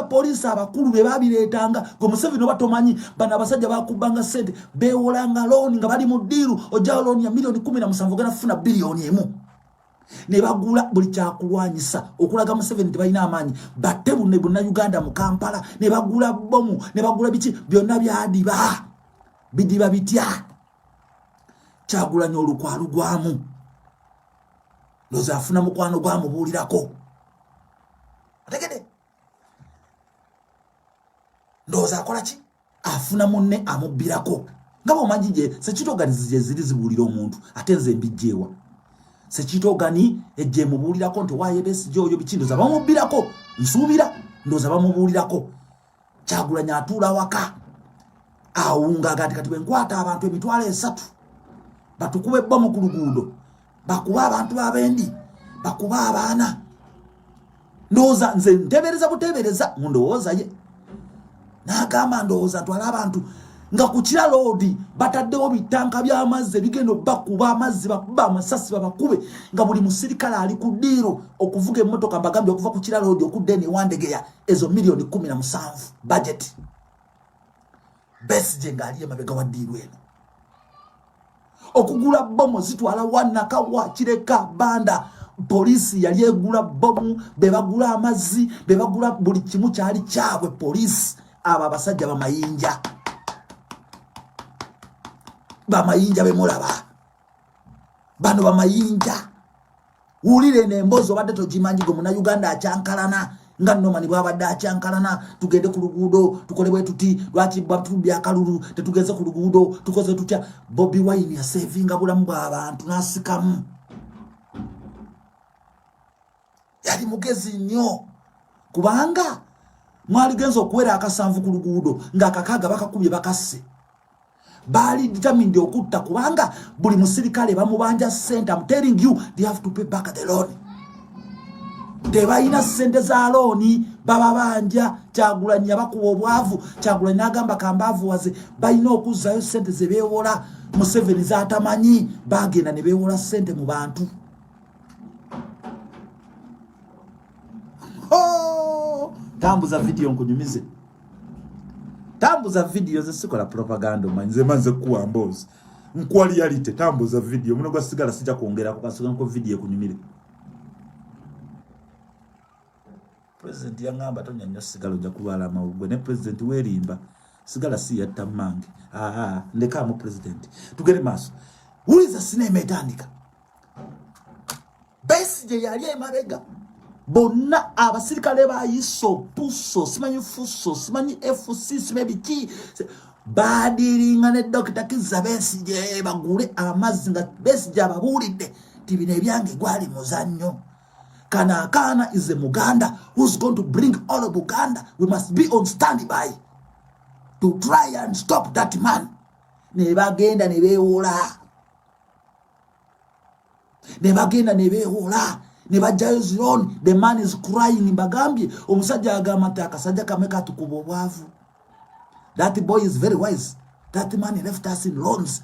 police abakulu be babiretanga go Museveni batomanyi bana abasajja bakubanga sente bewolanga loan nga bali mu deal ojja loan ya milioni 17 gana funa bilioni emu ne bagula buli kyakulwanyisa okulaga Museveni tebalina amanyi batebu ne bonna Uganda mu Kampala ne bagula bomu ne bagula biki byonna byadiba bidiba bitya Kyagulanyi olukwalu gwamu loza afuna mukwano gwamu bulirako ategede ndoza akola ki afuna munne amubirako ngabo manjije sekitoganize ziri zibulira omuntu atenze mbijjewa sekitogani ejje mubulirako nti wayebesi joyo bikindoza bamubirako nsubira ndoza bamubulirako Kyagulanyi atula waka awunga kati bwenkwata abantu emitwalo 3 batukube bomu ku luguudo bakuba abantu babendi bakuba abaana ndoza nze ntebereza butebereza ndowooza ye n'agamba ndowooza twala abantu nga ku kiraloodi bataddewo bitanka by'amazzi bigendo bakuba amazzi bakuba amasasi babakube nga buli musirikale ali ku ddiiro okuvuga emmotoka bagambye okuva ku kiraloodi okudda eni Wandegeya ezo milioni 17 budget Besigye ng'ali emabega wa ddiiro eno okugula bomu zitwala wanaka wa kireka banda polisi yali egula bomu bebagula amazzi bebagula buli kimu kyali kyabwe polisi aba abasajja bamayinja bemulaba bano bamayinja wulire nembozo badde togimanyi go muna Uganda acyankalana nga nomani bwabadde acyankalana tugende ku luguudo tukole bwe tuti lwaki batubya akalulu tetugeze ku luguudo tukoze tutya Bobi Wine ya savinga bulamu bw'abantu nasikamu yali mugezi nnyo kubanga mwali genzo okuwera akasanvu ku luguudo nga akakaga bakakubye bakasse bali determined okutta kubanga buli musirikale bamubanja sente. I'm telling you they have to pay back the loan. Tebaina sente za loan baba banja Kyagulanyi abakuwa obwavu Kyagulanyi nagamba kambavu waze baina okuzayo sente zebewola Museveni zatamanyi bagenda ne bewola sente mu bantu. Oh, tambuza video nkunyumize. Tambuza video zesikola propaganda manze kuwa mbozi. Nkwa reality tambuza video munoga sigala sija kuongera ko kasuka nko video kunyumire. President yangamba tonyanya sigala oja kubala mawugwe ne president werimba sigala si yatamange. Ndeka mu president. Tugere maso. Uliza sinema etandika. Besigye yali emabega. Bonna abasirikale bayiso puso simanyi fuso simanyi FC simebi ki badiringa ne Dr. Kizza Besigye bagule amazzi nga Besigye ababulidde tibine ebyange gwali muzannyo. Kana is a Muganda who's going to bring all of Uganda. We must be on standby to try and stop that man. Ne bagenda ne bewola. Nebajayo zironi. The man is crying. Mbagambye omusajja agamba nti akasajja kameka tukuba obwavu. That boy is very wise. That man left us in loans.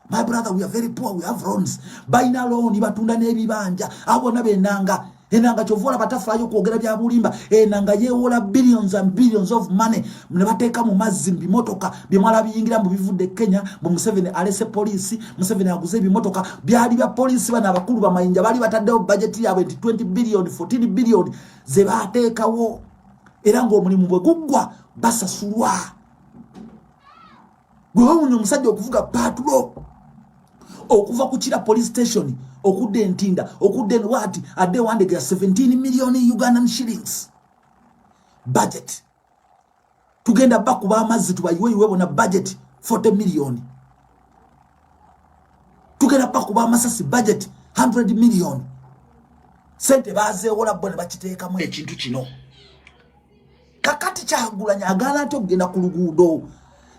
My brother, we are very poor. We have loans. Baina loan batunda n'ebibanja abona benanga enanga chovola batafayo kwogera bya bulimba enanga yewola billions and billions of money ne bateeka mu mazimbi motoka bimala biyingira mu bivudde Kenya mu Museveni alese police Museveni aguze bimotoka byali bya police bana abakulu bamayinja bali bataddeho budget yabwe 20 billion 14 billion ze bateekawo era ngo omulimu bwe guggwa basasulwa gwe wunyo musajja okuvuga patulo okuva ku Kira police station okudde Ntinda okudde Lwati adde Wandegeya 17 million Ugandan shillings budget. Tugenda bakuba amazzi tubayiwe bona budget 40 million. Tugenda bakuba amasasi budget 100 million. Sente bazeewola bone bakiteekamu ekintu kino. Kakati Kyagulanyi agala ate okugenda ku luguudo.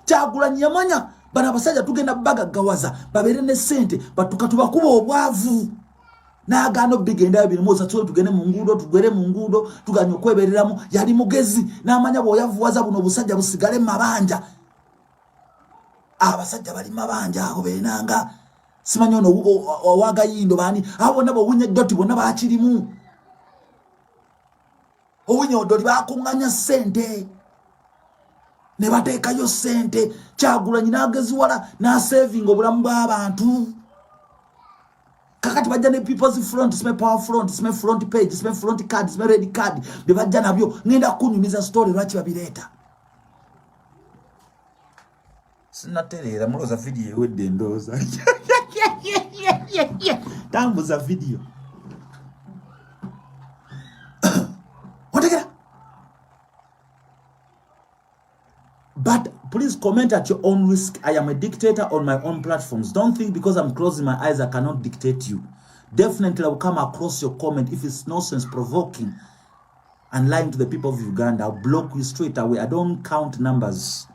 Kyagulanyi yamanya bana basajja tugenda bagaggawaza babere ne sente batuka tubakuba obwavu naagano bigenda bino moza tugende mu nguudo tugwere mu nguudo tuganye okwebereramu yali mugezi n'amanya bwoyavuwaza buno busajja busigale mabanja abasajja bali mabanja aho benanga simanyo no waga yindo bani abo nabo bunye doti bona bakirimu Obunyodoli bakunganya sente ne bateekayo sente Kyagulanyi n'ageziwala na saving obulamu bw'abantu kakati bajja ne people's front sme power front sme front page sme front card sme red card be bajja nabyo ngenda kunyumiza story lwaki babireeta sinaterera muloza video ewedde ndoza tambuza video But please comment at your own risk. I am a dictator on my own platforms. Don't think because I'm closing my eyes I cannot dictate you. Definitely I will come across your comment if it's nonsense, provoking, and lying to the people of Uganda. I'll block you straight away. I don't count numbers.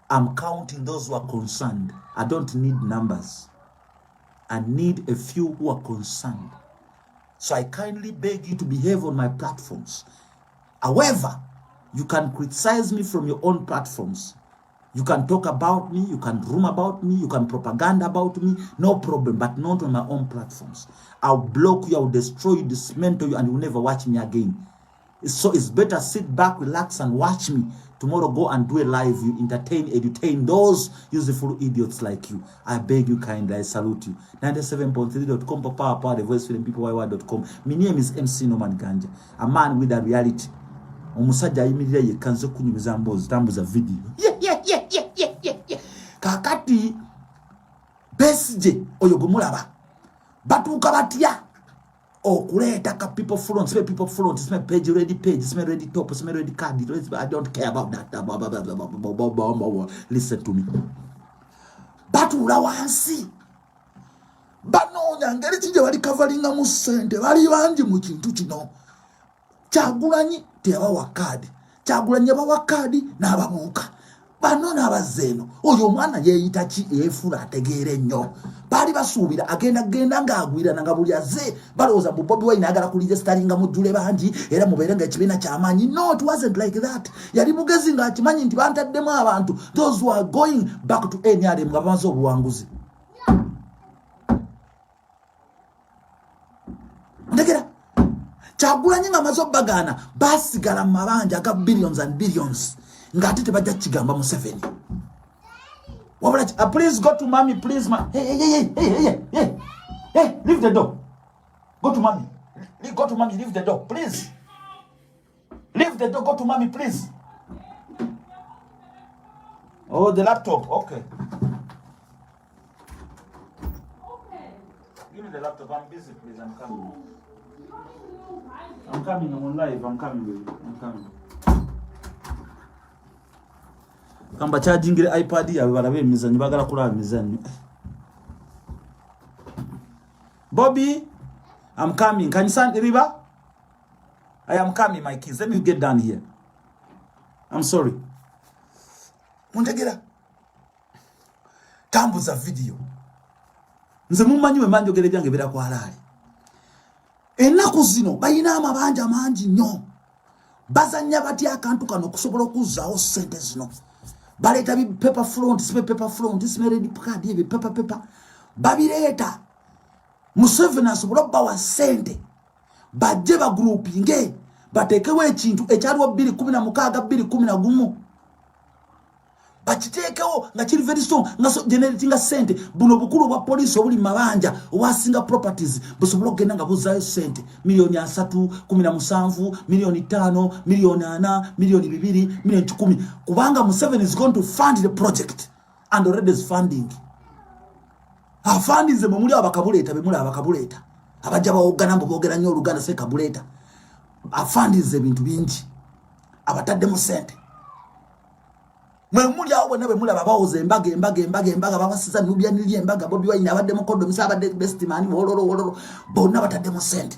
I'm counting those who are concerned. I don't need numbers. I need a few who are concerned. So I kindly beg you to behave on my platforms. However, you can criticize me from your own platforms. You can talk about me, you can room about me, you can propaganda about me, no problem, but not on my own platforms. I'll block you, I'll destroy you, dismantle you, and you'll never watch me again. So it's better sit back, relax, and watch me. Tomorrow go and do a live, you entertain, edutain those useful idiots like you. I beg you kindly, I salute you. 97.3.com, Power, the voice feeling people, YY.com. My name is MC Norman Ganja, a man with a reality. Omusajja ayimirira yekanze kunyumiza mbozi tambuza video kakati besije oyo gumulaba batuuka batya okuleeta ka people front sme page ready top sme ready card. I don't care about that. Listen to me. Batuula wansi banoonya ngeri kijja bali coveringa mu ssente bali bangi mu kintu kino. Kyagulanyi tebawa kadi. Kyagulanyi bawa kadi n'ababuuka. Bano n'abazeeno. Oyo omwana yeeyita ki eefula ategeere nnyo. Baali basuubira agenda ng'agwira nga buli azze balowooza bu Bobi Wine ayagala kuliza sitalinga mujjule bangi era mubeere ng'ekibiina ky'amaanyi. No, it wasn't like that. Yali mugezi ng'akimanyi nti bantaddemu abantu. Those who are going back to NRM nga bamaze obuwanguzi. Ndegera Kyagulanyi nga mazo bagana basigala mabanja ga billions and billions ngati tebajja kigamba mu 7. Wabula please go to mommy, please hey, leave the door. Go to mommy, leave the door, please. Leave the door, go to mommy, please. Oh, the laptop, okay. Give me the laptop, I'm busy, please, I'm coming. I'm on live, I'm coming. Kamba charging the iPad ya balabe mizanyo bagala kula mizanyo. Bobby, I'm coming. Can you send the river? I am coming, my kids. Let me get down here. I'm sorry. Muntegera. Tambuza video. Nze mumanyi we manjo gere byange bira kwa halali. Enaku zino bayina amabanja mangi nnyo. Bazanya batya akantu kano okusobola okuzaawo ssente zino. Baleta bi paper front, sme red card bi paper. Babireeta. Museveni asobola bawa ssente. Bajje ba groupinge. Batekewo ekintu ekyaliwo 2016 2011. Bachitekewo nga kiri very strong nga so generating sente buno bukulu bwa police obuli mabanja owasinga properties busobola kugenda nga buzayo sente milioni 3 17 milioni 5 milioni 4 milioni 2 milioni 10 kubanga Museveni is going to fund the project and already is funding. Afandize mumuli abakabuleta bemuli abakabuleta abajja baogana mbogera nnyo Oluganda se kabuleta afandize bintu bingi abatadde mu sente. Mwemuli awo nabe mulaba bawoze embaga babasiza nubya nili embaga Bobi Wine abadde mukodo misabadde best man wololo bonna batadde mu sente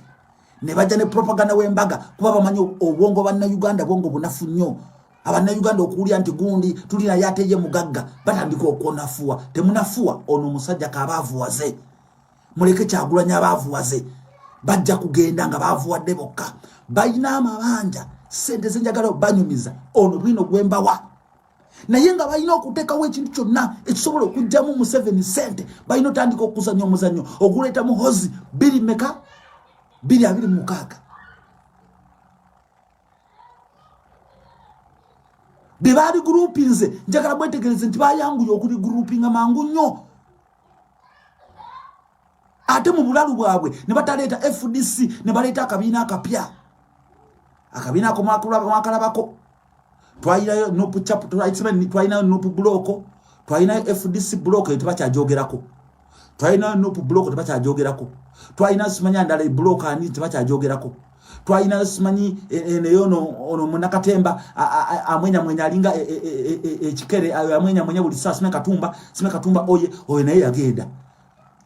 ne bajja ne propaganda w'embaga kuba bamanyi obwongo banna Uganda bwongo bunafu nnyo abanna Uganda okuulya nti gundi tulina yateye mugagga batandika okwonafuwa temunafuwa ono musajja kabaavuwaze muleke Kyagulanyi abaavuwaze bajja kugenda nga baavuwadde bokka bayina amabanja sente zenjagala banyumiza ono bwino gwembawa naye nga balina okuteekawo ekintu kyonna ekisobola okujjamu Museveni sente balina otandika okuzannya omuzannyo oguleeta muhozi 2 meka 226 be bali groupinze njagala bwetegereze nti bayanguye okuli groupinga mangu nnyo ate mu bulalu bwabwe ne bataleta FDC ne baleta akabiina akapya akabiina ako mwakalabako twayinayo nopu chap twayinayo nopu bloko twayinayo FDC bloko tebakyajogerako twayinayo nopu bloko tebakyajogerako twayinayo simanya ndala bloko ani tebakyajogerako twayinayo simanyi ono munakatemba amwenya alinga ekikere amwenya buli saa sime katumba oye naye yagenda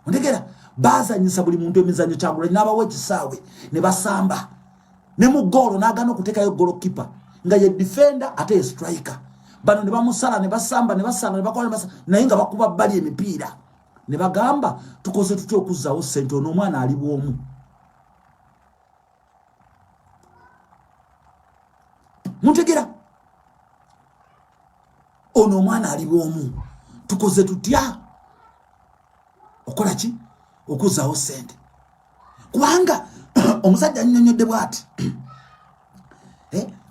ondegera bazanyisa buli muntu emizanyo Kyagulanyi n'abawe kisaawe ne basamba ne mu golo n'agana okutekayo goalkeeper nga ye defender ate striker bano ne bamusala ne basamba ne basala ne bakola naye nga bakuba bali emipiira ne bagamba tukoze tutyo okuzaawo ssente ono omwana ali bwomu muntegera ono omwana ali bwomu tukoze tutya okola ki okuzaawo ssente kubanga omusajja nnyonnyodde bw'ati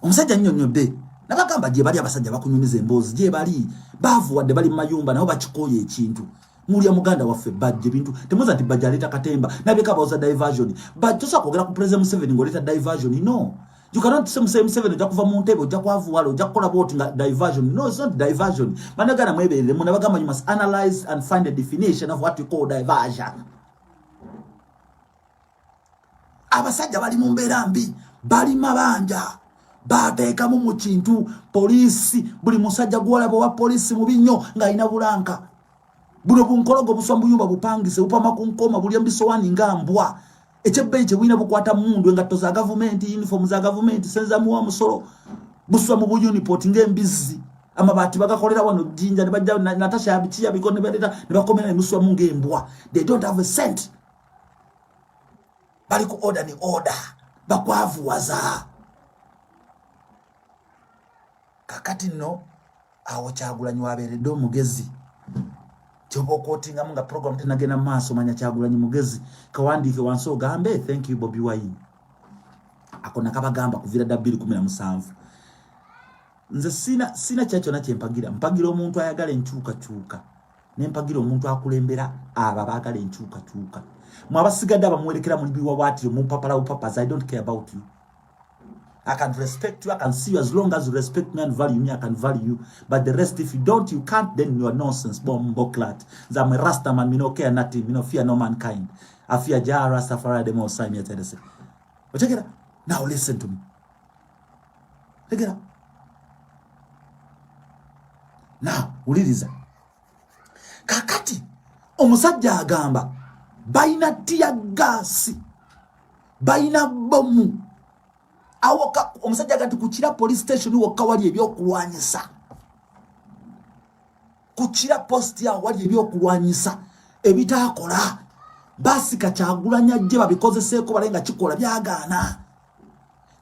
omusajja nnyonnyodde nabagamba gye bali abasajja bakunyumiza emboozi gye bali baavuwadde bali mu mayumba nabo bakikoye ekintu mulya muganda waffe bajje bintu temuza nti bajja aleta katemba nabeka baoza diversion tosobola kwogera ku President Museveni ng'oleta diversion no you cannot say Museveni ojja kuva mu ntebe ojja kwavuwala ojja kukola bwoti nga diversion no it's not diversion managana mweberere mu nabagamba you must analyze and find a definition of what you call diversion abasajja bali mu mbeera mbi bali mabanja bateekamu mu kintu poliisi buli musajja gwolaba wa poliisi mu binnyo ng'alina bulanka buno bunkologo buswa mbuyumba bupangise upama kunkoma buli mbisowani ngambwa ekyebbeyi kye bwina bukwata mundu engatto za gavumenti uniform za gavumenti senza muwa musolo buswa mu buyunipoti ng'embizi amabati bagakolera wano jinja ne bajja Natasha yabikiya bikone baleta ne bakomera ne muswa mu ng'embwa they don't have a cent bali ku order ni order bakwavuwaza kakati no awo Kyagulanyi waberedde omugezi kyobo kotinga munga program tenagena maaso manya Kyagulanyi mugezi kawandike wansi ogambe thank you Bobi Wine akona kabagamba kuvira W17 nze sina kyacho na kyempagira mpagira omuntu ayagala enkyuka nempagira omuntu akulembera aba bagala enkyuka mwabasigadde abamwerekera mu libiwa bwati mu papala upapas I don't care about you I can respect you, I can see you as long as you respect me and value me, I can value you. But the rest, if you don't, you can't, then you are nonsense. Bomboklat. I'm a Rasta man, me no care nothing, me no fear no mankind. I fear Jah Rastafari, the most time, yet I say. But check it out. Now listen to me. Check it out. Now, uliriza. Kakati, omusajja agamba, baina tia gasi, baina bomu. Awoka omusajja gati kuchira police station wokka wali ebyokulwanyisa kuchira post ya wali ebyokulwanyisa ebitakola basi Kyagulanyi ajje babikozeseeko balenga kikola byagaana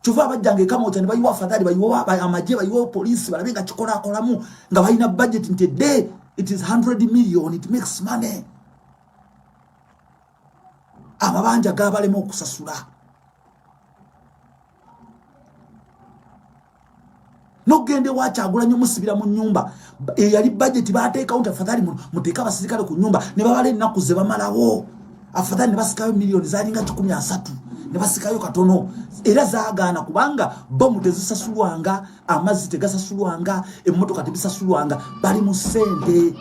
kyova abajjange kama otani bayiwa afadhali bayiwa amajje bayiwa police balabenga kikola akolamu nga balina budget nti day it is 100 million it makes money amabanja gabalemo okusasula no gende wa Kyagulanyi musibira mu nyumba yali budget bateeka unta afadhali muteka basirikale ku nyumba ne babale ennaku ze bamalawo afadhali ne basikayo milioni zalinga 13 ne basikayo katono era zaagaana kubanga bomu tezisasulwanga amazzi tegasasulwanga emmotoka tebisasulwanga bali mu ssente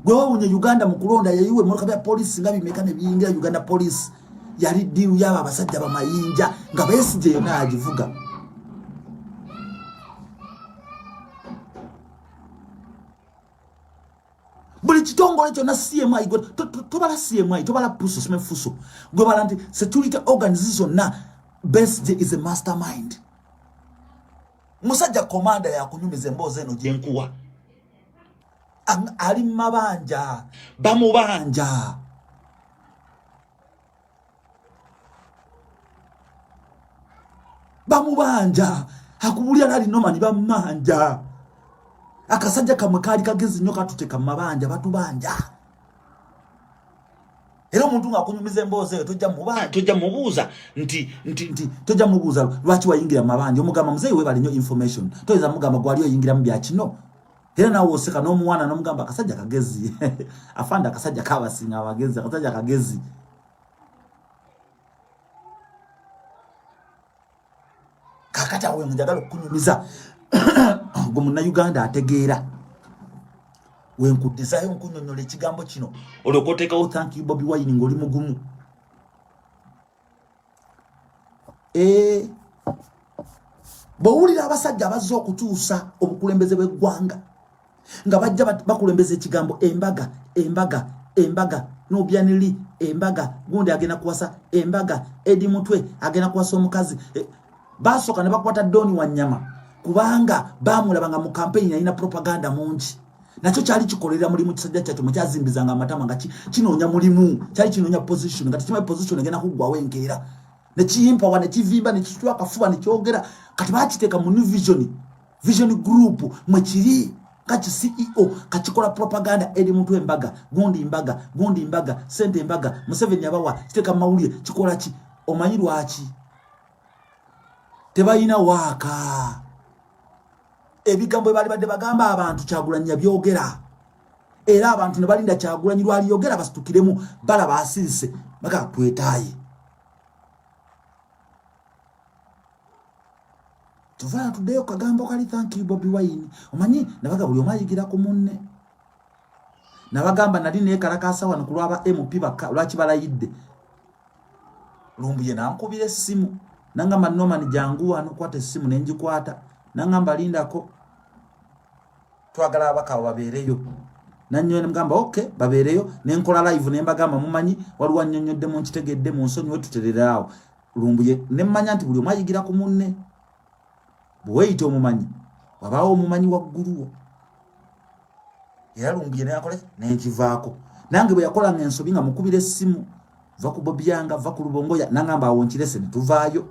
gwe wawunye Uganda mu kulonda yayiwe emmotoka bya police nga bimeka ne biyingira Uganda police yali diru yaba abasajja bamayinja nga Besigye yonna agivuga buli kitongole kyonna CMI tobala CMI tobala puso simefuso gwe balanti security organization na Besigye is a mastermind musajja commander ya kunyumiza emboozi eno gyenkuwa ali mabanja bamubanja akubulya nali nomani bamanja akasajja kamwe kali kagezi nnyo katuteka mabanja batubanja era omuntu ng'akunyumiza emboozi eyo tojja mubuuza nti tojja mubuuza lwaki wayingira mu mabanja omugamba muzeeyi webale nnyo information toyinza mugamba gwali oyingira mu bya kino era nawe oseka n'omuwana n'omugamba akasajja kagezi afanda akasajja kabasinga abagezi akasajja kagezi kakati awe njagala okukunyumiza gwe munnayuganda ategeera wenkuddizayo nkunyonyola ekigambo kino olyoka oteekawo thank you Bobi Wine ng'oli mugumu bw'owulira abasajja abazze okukyusa obukulembeze bw'eggwanga nga bajja bakulembeza ekigambo embaga n'obyaniri embaga gundi agenda kuwasa embaga Edi Mutwe agenda kuwasa omukazi basooka ne bakwata Doni Wanyama kubanga baamulabanga mu campaign yalina propaganda mungi nakyo kyali kikolera mulimu kisajja kyakyo mukyazimbizanga amatama nga kinoonya mulimu kyali kinoonya position nga tekimanyi position egenda kuggwawo enkeera ne kiyimpa ne kivimba ne kitwa akafuba ne kyogera kati bakiteeka mu New Vision Group mwe kiri kati CEO kachikola propaganda Edi Mutwe embaga gundi mbaga sente embaga Museveni yabawa kiteeka mu mawulire kikola ki omanyi lwaki tebayina waaka ebigambo bali badde bagamba abantu Kyagulanyi byogera era abantu ne balinda Kyagulanyi lwali yogera basitukiremu bala basirise baka twetaaye tuvala tuddeyo kagambo kali thank you Bobi Wine omanyi nabaga buli omayigira ku munne nabagamba nali nekalakasa wano kulwaba MP baka lwaki balayidde lumbuye nankubira essimu nangamba Norman jangu wano kwata essimu nenjikwata nangamba lindako twagala abaka babeereyo nanyo ngamba okay babeereyo nenkola live nembagamba mumanyi waliwo annyonnyodde mu nkitegedde mu nsonyi wetutereraawo lumbuye nemmanya nti buli omayigira ku munne bweyite omumanyi wabaawo omumanyi wagguluwo era lumbuye neyakole nenkivaako nange bwe yakolanga ensobi nga mukubira essimu va ku Bobyanga va ku Lubongoya nangamba awo nkirese ne tuvaayo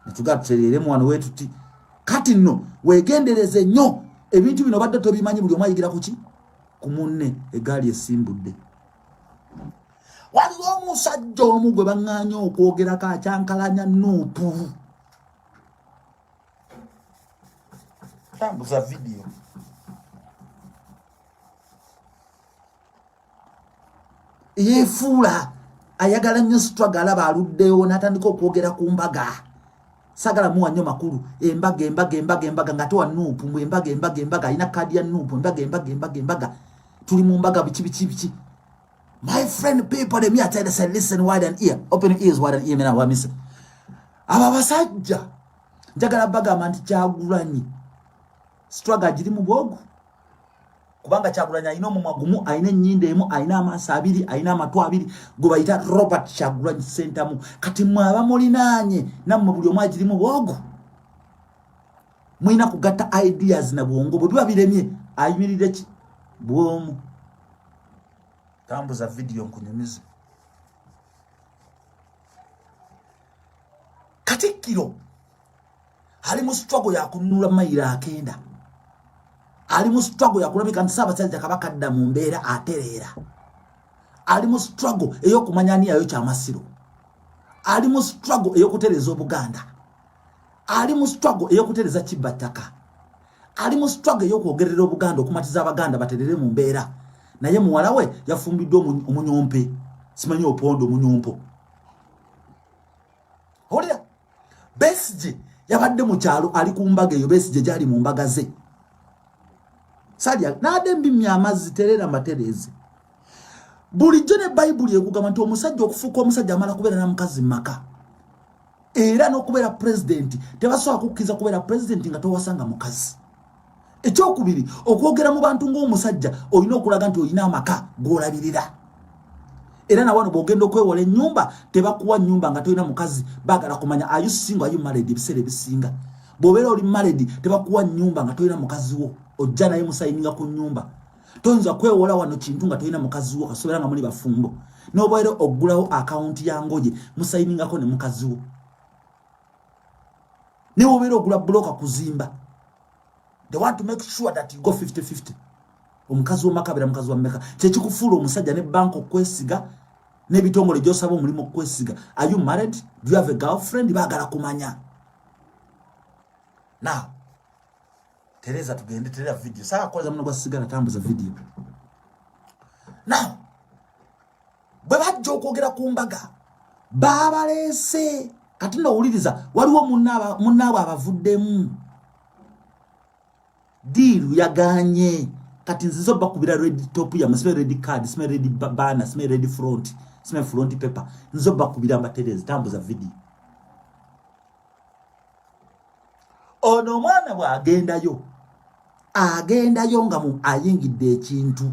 ne tugaa tutereremu wano wetuti kati nno weegendereze nnyo ebintu bino badde tobimanyi buli omayigira kuki ku munne egaali esimbudde waliwo omusajja omu gwe baŋŋaanya okwogerako akyankalanya Nuupu tambuza video yeefuula ayagala nnyo struggle alaba aluddeyo n'atandika okwogera ku mbaga sagala muwa nnyo makulu embaga nga towa Nuupu mbu embaga alina kaadi ya Nuupu embaga tuli mu mbaga biki my friend people let me tell you say listen wide and ear open your ears wide and ear mena wamisa aba basajja njagala bagamba nti Kyagulanyi struggle giri mu bwogu kubanga Kyagulanyi alina omumwa gumu alina ennyindo emu alina amaaso abiri alina amatu abiri gwe bayita Robert Kyagulanyi Ssentamu kati mwaba mulinaanye nammwe buli omu agiri mu bwogu mulina kugatta ideas na bwongo bwe biba biremye ayimirire ki bwomu tambuza video nkunyumize Katikkiro ali mu struggle ya kununula mayira akenda ali mu struggle ya kulabika nti Ssaabasajja Kabaka adda mu mbeera atereera ali mu struggle ey'okumanya ani yayo Kyamasiro ali mu struggle ey'okutereza Obuganda ali mu struggle ey'okutereza Kibbattaka ali mu struggle ey'okwogerera Obuganda okumatiza Abaganda baterere mu mbeera naye muwala we yafumbiddwa omunyompe simanyi opondo omunyompo olira Besigye yabadde mu kyalo ali ku mbaga eyo Besigye gyali mu mbaga ze Sadia nade mbimya amazzi terera materezi bulijjo ne Bayibuli ekugamba nti omusajja okufuuka omusajja amala kubeera na mukazi maka era n'okubeera president tebasobola kukkiza kubeera president nga towasanga mukazi ekyokubiri okwogera mu bantu ng'omusajja olina okulaga nti olina amaka g'olabirira era na wano bw'ogenda okwewola ennyumba tebakuwa nnyumba nga tolina mukazi baagala kumanya are you single are you married ebiseera ebisinga bw'obeera oli married tebakuwa nnyumba nga tolina mukazi wo ojja naye musayininga ku nnyumba toyinza kwewola wano kintu nga tolina mukazi wo kasobera nga muli bafumbo n'obaire oggulawo akawunti ya Ngoye musayiningako ne mukazi wo ne obeera ogula buloka kuzimba they want to make sure that you go 50-50 omukazi w'omakabira mukazi wa mmeka kyekikufuula omusajja ne banka okwesiga n'ebitongole gy'osaba omulimu kwesiga. Are you married? Do you have a girlfriend? Baagala kumanya. Now, Teresa tugende terera video. Saa koza muno gwa sigala tambuza video. Now, bwe bajja okwogera ku mbaga babalese kati nowuliriza waliwo munnaabo abavuddemu diiru yaganye kati nzizo bakubira red top ya musime red card sime red banner sime red front sime front paper nzizo bakubira Teresa tambuza video. Ono mwana bwagendayo agendayo nga mu ayingidde ekintu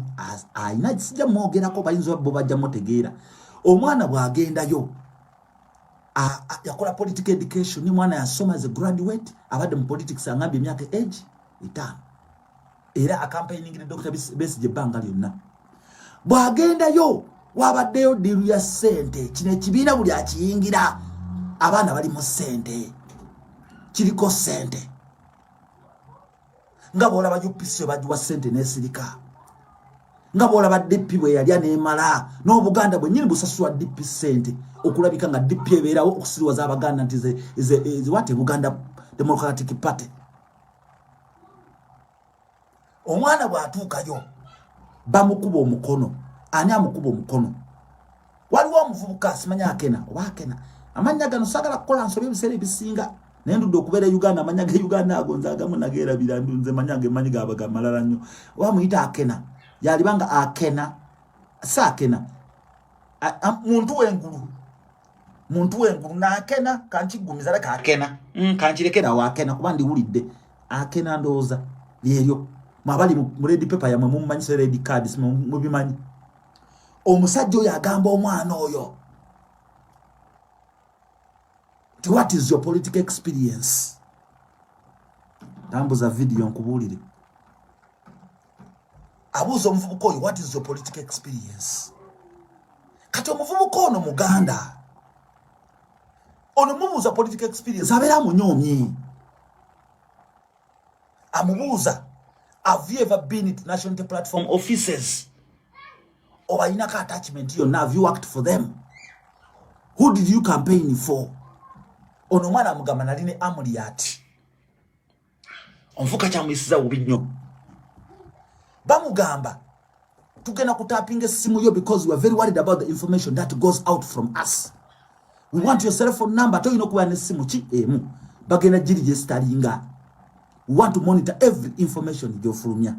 ayina kisijja mwogerako bayinza bo bajja motegeera. Omwana bwagendayo yakola political education ni mwana yasoma as a graduate abadde mu politics angambye emyaka age 5 era acampaigning Dr. Besigye banga lyonna. Bwagendayo wabaddeyo diru ya sente kino ekibiina buli akiyingira abaana bali mu sente kiriko sente nga boolaba UPC bajuwa sente n'esirika nga boolaba DP bwe yalya n'emala n'Obuganda bwe nyini busasula DP sente okulabika nga DP ebeerawo okusiriwaza Abaganda nti ze what Buganda Democratic Party. Omwana bw'atuukayo bamukuba omukono. Ani amukuba omukono? Waliwo omuvubuka simanya akena oba akena amanya gano sagala kukola nsobe ebiseera ebisinga nendudde okubeera Uganda amanya ge Uganda agonza agamu nageerabira ndunze manyange manyi gabaga malala nnyo wamuyita akena yalibanga akena sa akena muntu wengulu nakena kankigumiza leka akena kankirekera wa akena kuba ndiwulidde akena ndooza lyeryo mwabali mu red paper yamwe mumanyise red cards mubimanyi. Omusajja oyo agamba omwana oyo what is your political experience? Tambuza video nkubulire. Abuzo omuvubuka oyo what is your political experience? Kati omuvubuka ono Muganda ono mubuuza political experience abeera munyomye. Amubuuza have you ever been to national platform offices? Or inaka attachment yonna have you worked for them? Who did you campaign for? Ono mwana amugamba naline amuli ati onfuka kyamuyisiza bubi nnyo. Bamugamba tugenda kutapinga essimu yo because we are very worried about the information that goes out from us. We want your cell phone number toyina okuba n'essimu ki emu bagenda giri gyesitalinga. We want to monitor every information gy'ofulumya.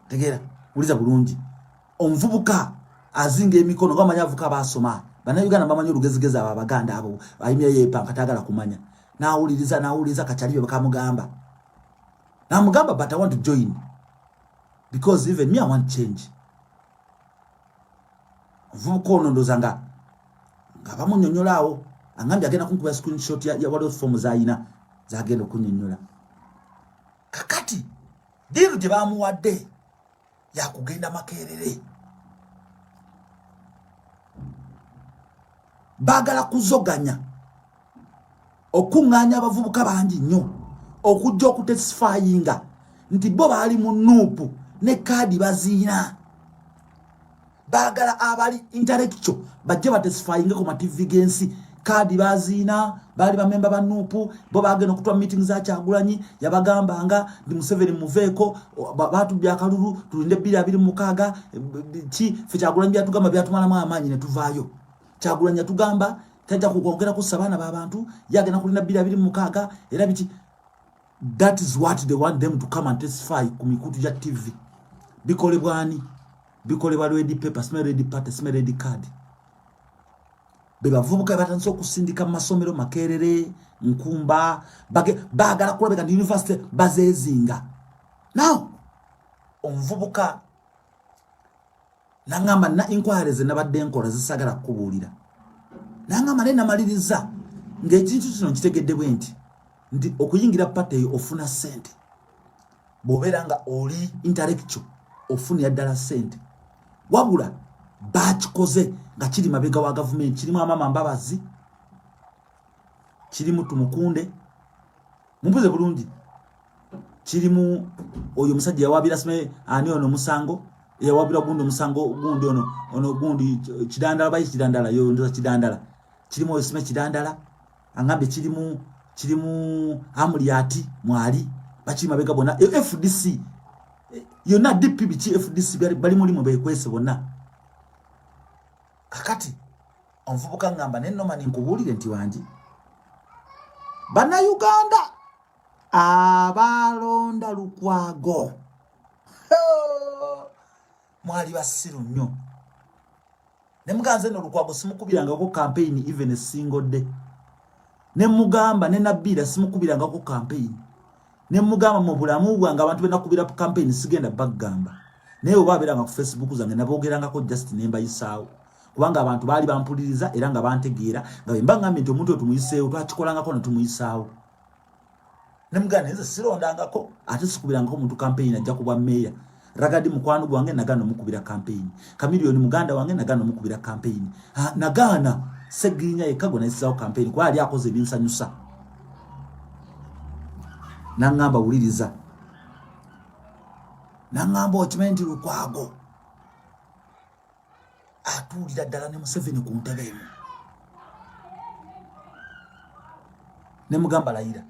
Tegeera uliza bulungi omuvubuka azinga emikono ng'amanyi avuka basoma Bannayuganda bamanyi olugezigezi Abaganda abo ayimya yepa nkatagala kumanya nawuliriza kachaliyo bakamugamba namugamba but I want to join because even me I want change. Omuvubuka ono ndozanga nga bamunyonyolaawo angambye agenda kunkuba screenshot ya waliwo form zayina zagenda okunyonyola. Kakati diru gye bamuwadde ya kugenda Makerere bagala kuzoganya okunganya abavubuka bangi nnyo okujja okutesifayinga nti bo baali mu nuupu ne kaadi baziina bagala abali intellectual bajje batesifayinga ku TV gensi kaadi baziina bali bamemba ba nuupu bo bagenda okutwa meeting za Kyagulanyi yabagambanga ndi Museveni muveeko batu byakalulu tulinde 226 ki fe Kyagulanyi byatugamba byatumala mu amaanyi ne tuvaayo. Kyagulanyi tugamba tajja kukwogera ku sabana babantu yagenda kulinda 226 era biki. That is what they want them to come and testify ku mikutu ya TV. Bikolebwani bikolebwa red paper smell red party smell red card. Bebavubuka batanso kusindika masomero Makerere Nkumba bagala kulabeka ndi university bazezinga. Now omuvubuka nangamba na inquiries nabadde nkola zisagala kubuulira nangamba ne namaliriza ng'ekintu kino kitegedde bwenti nti okuyingira party ofuna sente bobera nga oli intellectual ofuna yaddala sente wabula bakikoze nga kiri mabega wa government kirimu amama Mbabazi kirimu Tumukunde mumbuze bulungi kirimu oyo musajja yawabira sme ani ono musango yawabira gundi musango gundi ono gundi kidandala bayi kidandala yo ndo kidandala kirimu oyo sme kidandala angambe kirimu Amuriati mwali bachima bega bona FDC yona DPB chi FDC bali mulimu bekwese bona kakati onvubuka ngamba nenno mani nkubulire nti wanji bana Uganda abalonda Lukwago mwali basiru nnyo nemuganze no Lukwago simukubirangako campaign even a single day nemugamba ne Nabira simukubirangako campaign nemugamba mu bulamu bwange abantu bena kubira campaign sigenda bagamba naye obabiranga ku Facebook zange nabogerangako just nemba yisaawo kubanga abantu bali bampuliriza era nga bantegeera nga bembangamye nti omuntu otumuyiseewo twakikolangako netumuyisawo nemugana nze sirondangako ate sikubirangako omuntu campaign ajja kuba meya Ragadi mukwano gwange nagano mukubira campaign Kamilioni muganda wange nagano mukubira campaign nagana Segirinya yekago nayisawo campaign kwa ali akoze binsanyusa nangamba wuliriza nangamba okimanyi Lukwago atulira ddala ne Museveni ku ntebe emu ne mugamba layira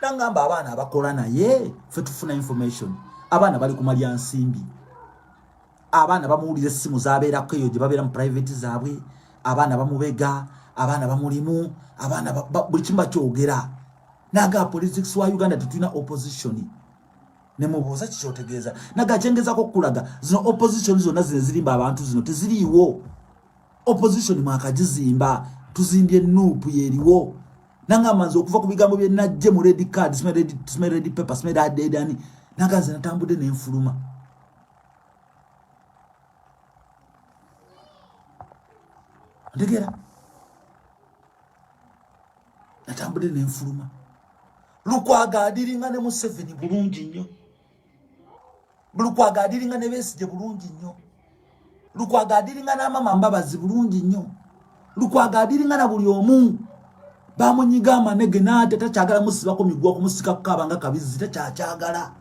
nangamba abaana abakola naye fe tufuna information abaana bali ku malya nsimbi abaana bamuwulira essimu zabeerako eyo gye babeera mu private zaabwe abaana bamubega abaana bamulimu abaana buli kimu bakyogera naga politics wa Uganda tutuna opposition ne mubuuza kikyotegeeza naga kyengezako okulaga zino opposition zonna zino zirimba abantu zino teziriiwo opposition mwakagizimba tuzimbye nuupu yeriwo nanga manzi okuva ku bigambo bye najje mu red card smell red paper smell adedani naga nze natambudde n'enfuluma ndegera natambudde n'enfuluma Lukwago adiringa ne Museveni bulungi nnyo Lukwago adiringa ne Besigye bulungi nnyo Lukwago adiringa n'Amama Mbabazi bulungi nnyo Lukwago adiringa na buli omu bamunyiga amanege n'ate takyagala musibako migwa kumusika kukabanga kabizi takyakyagala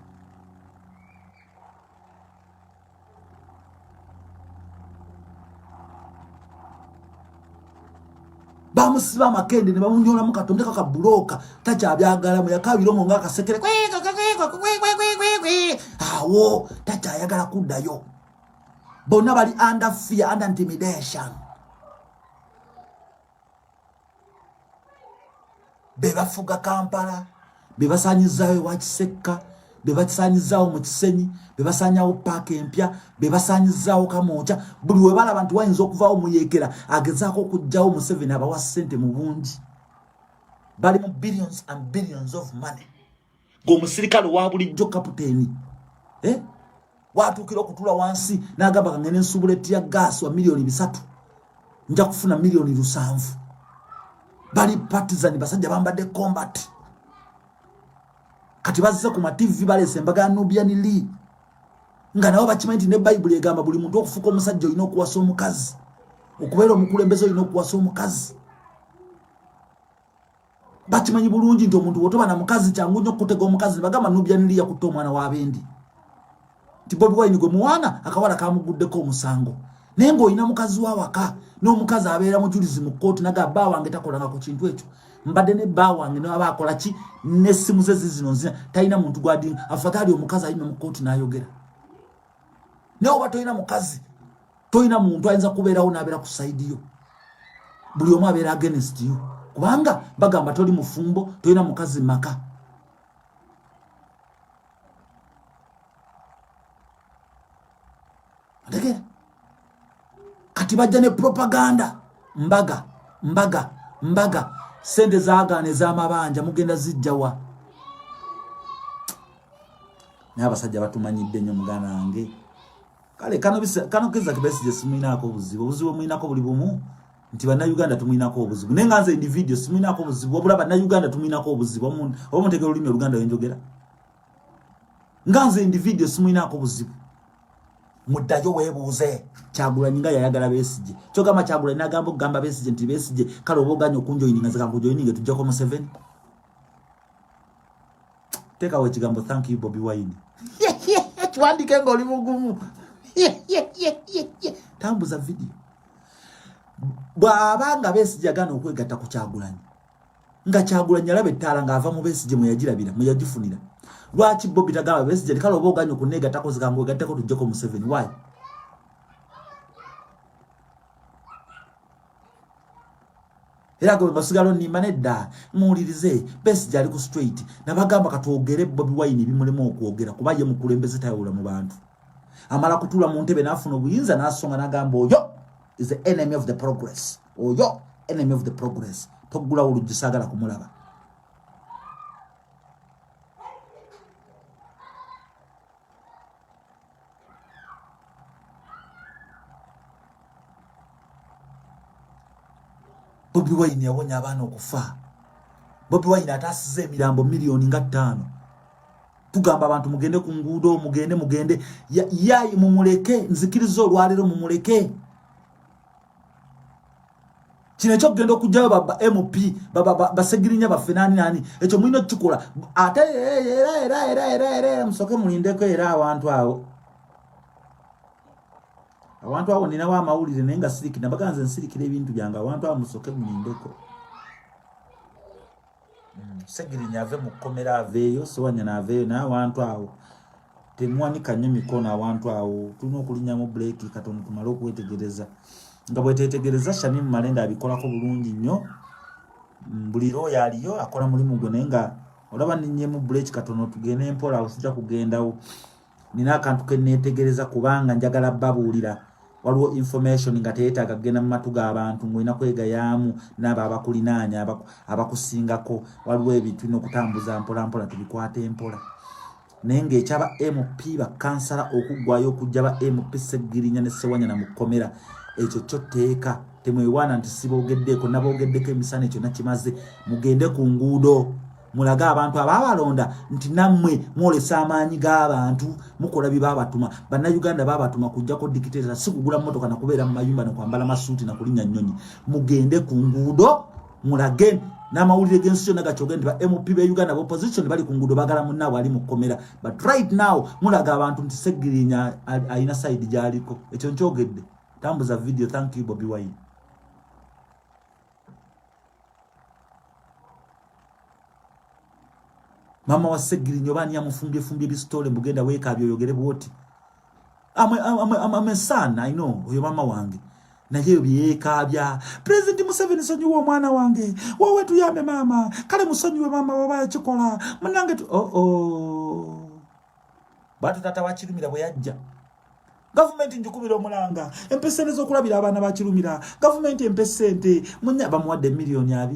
bamusiba amakende ne bamunyola mu katonde kaka buloka takyabyagala mu yakabiro ngo ngakasekere awo takyayagala kuddayo bonna bali under fear and intimidation bebafuga Kampala bebasanyizayo wa Kisekka bebasanyizawo mu Kisenyi bebasanyawo paaka empya bebasanyizawo Kamoocha buli we bala abantu wayinza okuvaawo muyekera agezaako okujjawo Museveni abawa ssente mu bungi bali mu billions and billions of money ng'omusirikale wa bulijjo kapiteeni watuukira okutula wansi n'agamba kangene ensubuleti ya gaasi wa milioni 3 nja kufuna milioni 7 bali partisan basajja bambadde combat kati bazze ku TV balese embaga Nubian Lee nga nabo bakimanyi ne Bible egamba buli muntu okufuka omusajja olina okuwasa omukazi okubeera omukulembeze olina okuwasa omukazi bakimanyi bulungi nti omuntu wotoba na mukazi kyangu nnyo okutega omukazi bagamba Nubian Lee yakutta omwana w'abendi ti Bobi Wine gwe muwana akawala kamuguddeko omusango naye ng'olina mukazi wawaka n'omukazi abeera mujulizi mu kkooti naga bba wange takolanga ku kintu ekyo mbadde ne bba wange n'aba akola ki n'essimu ze zino nzina talina muntu gwadinga afadhali omukazi alina mu kkooti n'ayogera naye oba tolina mukazi tolina muntu ayinza kubeerawo n'abeera ku sayidi yo buli omu abeera against you kubanga bagamba toli mufumbo tolina mukazi maka ndegera kati bajja ne propaganda mbaga sente zaagane z'amabanja mugenda zijjawa naye abasajja batumanyidde nnyo muganda wange kale kano keza Besigye simulinako obuzibu mulinako buli bumu nti bannayuganda tumulinako obuzibu naye nga nze individual simulinako obuzibu wabula bannayuganda tumulinako obuzibu omutegera olulimi oluganda lwenjogera nga nze individual simulinako obuzibu muddayo weebuuze Kyagulanyi nga yayagala Besigye kyogamba Kyagulanyi n'agamba okugamba Besigye nti Besigye kale oba oganya okunjoyininga nze kankujoyininge tujjako Museveni Teka we kigambo thank you Bobi Wine. Kiwandike ngoli mugumu. Tambuza video. Bwabanga Besigye agana okwegatta ku Kyagulanyi. Nga Kyagulanyi alabe ttala ng'ava mu Besigye mwe yagirabira, mwe yagifunira. Lwaki Bobi tagaba Besigye kale oba oganya okuneegattako zigambo ogatteko tujjeko mu 7 why? Era gwe basigalo nimba nedda muwulirize Besigye ali ku straight nabagamba katwogere Bobi Wine bimulemu okwogera kuba ye mukulembeze tayawula mu bantu amala kutula mu ntebe n'afuna obuyinza n'asonga n'agamba oyo is the enemy of the progress oyo enemy of the progress togula oluggi saagala kumulaba. Bobi Wine yawonya abaana okufa. Bobi Wine atasize emirambo milioni nga 5. Tugamba abantu mugende ku nguudo mugende yayi mumuleke nzikirizo olwalero mumuleke. Kino ekyo kugenda okujjayo baba MP basegirinya bafenani nani ekyo mulina kikola ate era musoke mulindeko era abantu awo. Abantu awo nina wa mawulire nenga siriki nabaganze nsirikire ebintu byange abantu awo musoke mulindeko. Segirinya ave mukomera aveyo sowanya na aveyo na abantu awo temwanika nnyo mikono abantu awo tulina okulinya mu break katono tumale okwetegereza nga bwetetegereza Shamim Malenda abikolako bulungi nnyo buli roya aliyo akola mulimu gwe nenga olaba ninye mu break katono tugende empola usija kugendawo nina akantu kenetegereza kubanga njagala babuulira waliwo information nga teetaaga kugenda mu matu g'abantu ng'olina kwegayamu n'abo abakulinaanya abakusingako waliwo ebintu n'okutambuza mpola tubikwate empola naye ng'ekyaba MP bakansala okuggwayo okujja ba MP Segirinya ne Sewanya na mukomera ekyo kyoteeka temwewaana nti siboogeddeeko naboogeddeko emisana ekyo nakimaze mugende ku nguudo mulaga abantu ababalonda nti nammwe mwolesa amaanyi g'abantu mukola bibabatuma bannayuganda babatuma kujjako dictator si kugula mmotoka na kubeera mu mayumba na kwambala masuuti na kulinya nnyonyi mugende ku nguudo mulage n'amawulire g'ensi yonna gakyoge nti ba MP be Uganda opposition bali ku nguudo bagala munnaabwe ali mu kkomera but right now mulaga abantu nti Segirinya alina side gy'aliko ekyo nkyogedde tambuza video thank you Bobi Wine. Mama wa Segirinya bani yamufumbye bistole mugenda weekabyo yogere bwoti I'm a son I know oyo mama wange naye byekabya President Museveni sonyiwe omwana wange wowe tuyambe mama kale musonyiwe mama waba kikola munange batu tata wakirumira bwe yajja government njukubira omulanga empesente zokulabira abaana bakirumira government empesente munya bamuwadde milioni 2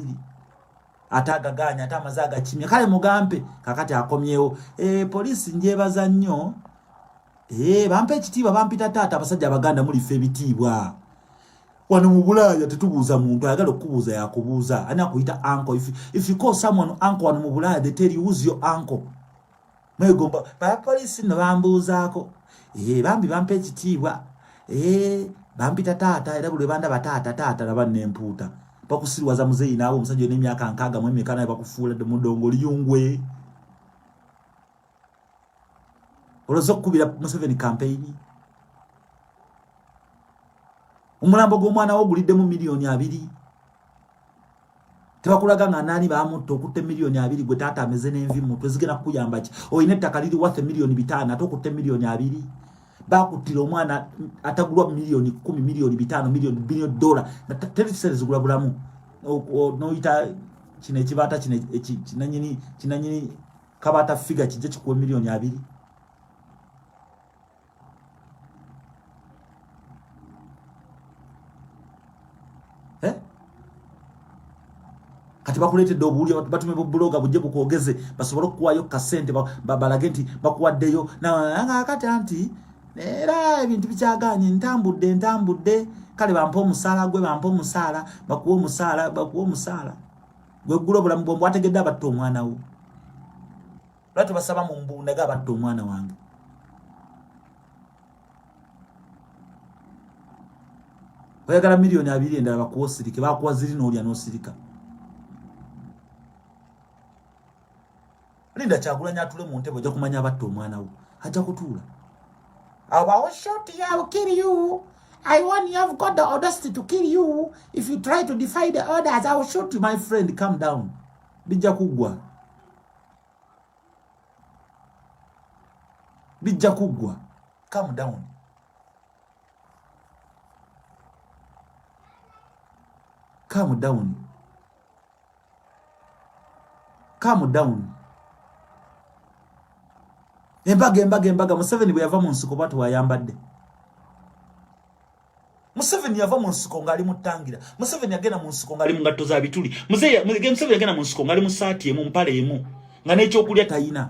atagaganya atamazaga kimya kale mugampe kakati akomyewo police njebaza nnyo bampe ekitiibwa bampita taata abasajja abaganda mulife ebitiibwa wano mu Bulaaya tetubuuza muntu ayagala okubuuza yakubuuza ani akuyita uncle if you call someone uncle wano mu Bulaaya they tell you who's your uncle mwegomba ba police no bambuuzaako bambi bampe ekitiibwa bampita taata era buli banda bataata labanne empuuta bakusiriwaza muzeyi nabo omusajja n'emyaka 6 mu emeka naye bakufuula de mudongo liyungwe olozo kubira Museveni campaign omulambo gw'omwana wo gulidde mu milioni 2 tebakulaga nga nani bamutto okutte milioni 2 gwe taata ameze n'envi mutwe zigenda kukuyamba ki oyine ettaka liri worth milioni 5 ate okutte milioni 2 bakutira omwana atagulwa milioni 10 milioni 5 milioni billion dollar terisere zigula bulamu noita kino ekibata kino kinanyini kabata figure kijje kikuwa milioni 2 kati bakuletedde obuulya batume buloga bujje bukwogeze basobole okukuwayo kasente balage nti bakuwaddeyo nakati anti era ebintu bikyaganye ntambudde kale bampa omusaala gwe bampa omusaala bakuwa omusaala gwe ggulo obulamu bwombi wategedde abatta omwana wo lwaki basaba mu mbundaga abatta omwana wange oyagala milioni 2 endala bakuwa osirike bakuwa ziri n'olya n'osirika Linda Kyagulanyi atule mu ntebe ojja kumanya abatta omwana wo. Ajja kutuula. I will shoot you, I will kill you. I want you have got the audacity to kill you. If you try to defy the orders, I will shoot you, my friend. Calm down. Bijja kugwa. Bijja kugwa. Calm down. Calm down. Calm down. Embaga Museveni bwe yava mu nsuko batu wayambadde. Museveni yava mu nsuko ngali mutangira. Museveni yagenda mu nsuko ngali mu ngatto za bituli. Museveni yagenda mu nsuko ngali mu saati emu mpale emu. Nga n'ekyokulya tayina.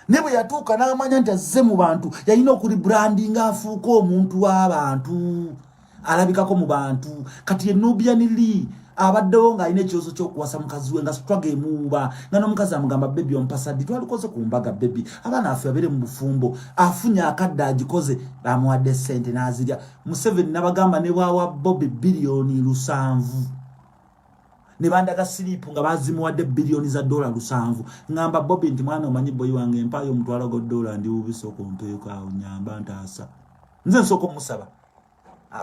Ne bwe yatuuka n'amanya nti azze mu bantu yalina okuli branding afuuka omuntu w'abantu. Alabikako mu bantu. Kati ye Nubian Lee abaddewo ng'alina ekyozo ky'okuwasa mukazi we nga struggle emuuba nga n'omukazi amugamba baby ompasadi twalikoze ku mbaga baby abaana afe abere mu bufumbo afunye akadde agikoze bamuwadde ssente n'azirya. Museveni n'abagamba ne bwawa Bobby bilioni 7 ne bandaga siripu nga bazimuwadde bilioni za dola 7 ngamba Bobby nti mwana omanyi boyi wange empayo omutwalo go dola ndi ubiso ko mpeeko awo nyamba ntaasa nze nsoko musaba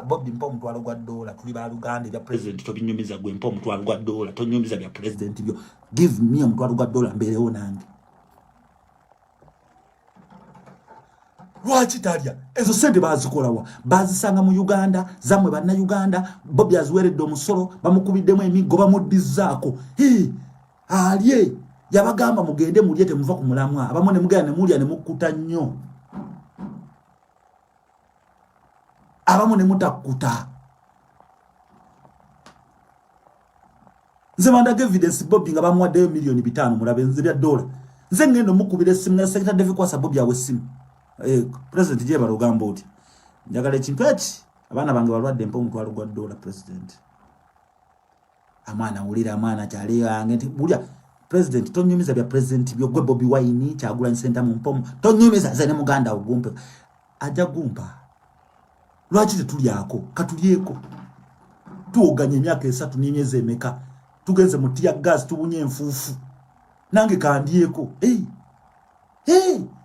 Bobby mpa omutwalo gwa dola tuli ba Luganda bya president tobinyumiza gwe mpa omutwalo gwa dola tonyumiza bya president byo give me omutwalo gwa dola mberewo nange. Lwaki talya ezo sente bazikolawa bazisanga mu Uganda zamwe banna Uganda Bobby aziweredde omusolo bamukubiddemu emiggo bamuddizaako alye yabagamba mugende mulye temuva ku mulamwa abamu ne mugenda ne mulya ne mukkuta nnyo abamu ne mutakuta. Nze bandaga evidence Bobby nga bamuwaddeyo milioni 5 mulabe nze bya dola nze ngendo mukubira essimu na Secretary David kwasa Bobby awessimu president je barugamba oti njagala ekintu eki abaana bange balwadde mpa omutwalo gwa dola president amana ulira amana kyali yange nti bulya president tonyumiza bya president byo gwe Bobby Wine Kyagulanyi Center mu mpomo tonyumiza ze ne muganda ogumpe ajja gumpa. Lwaki tetulyako katulyeko tuoganye emyaka 3 n'emyezi emeka tugenze mu tia gas tubunye enfuufu nange kandyeko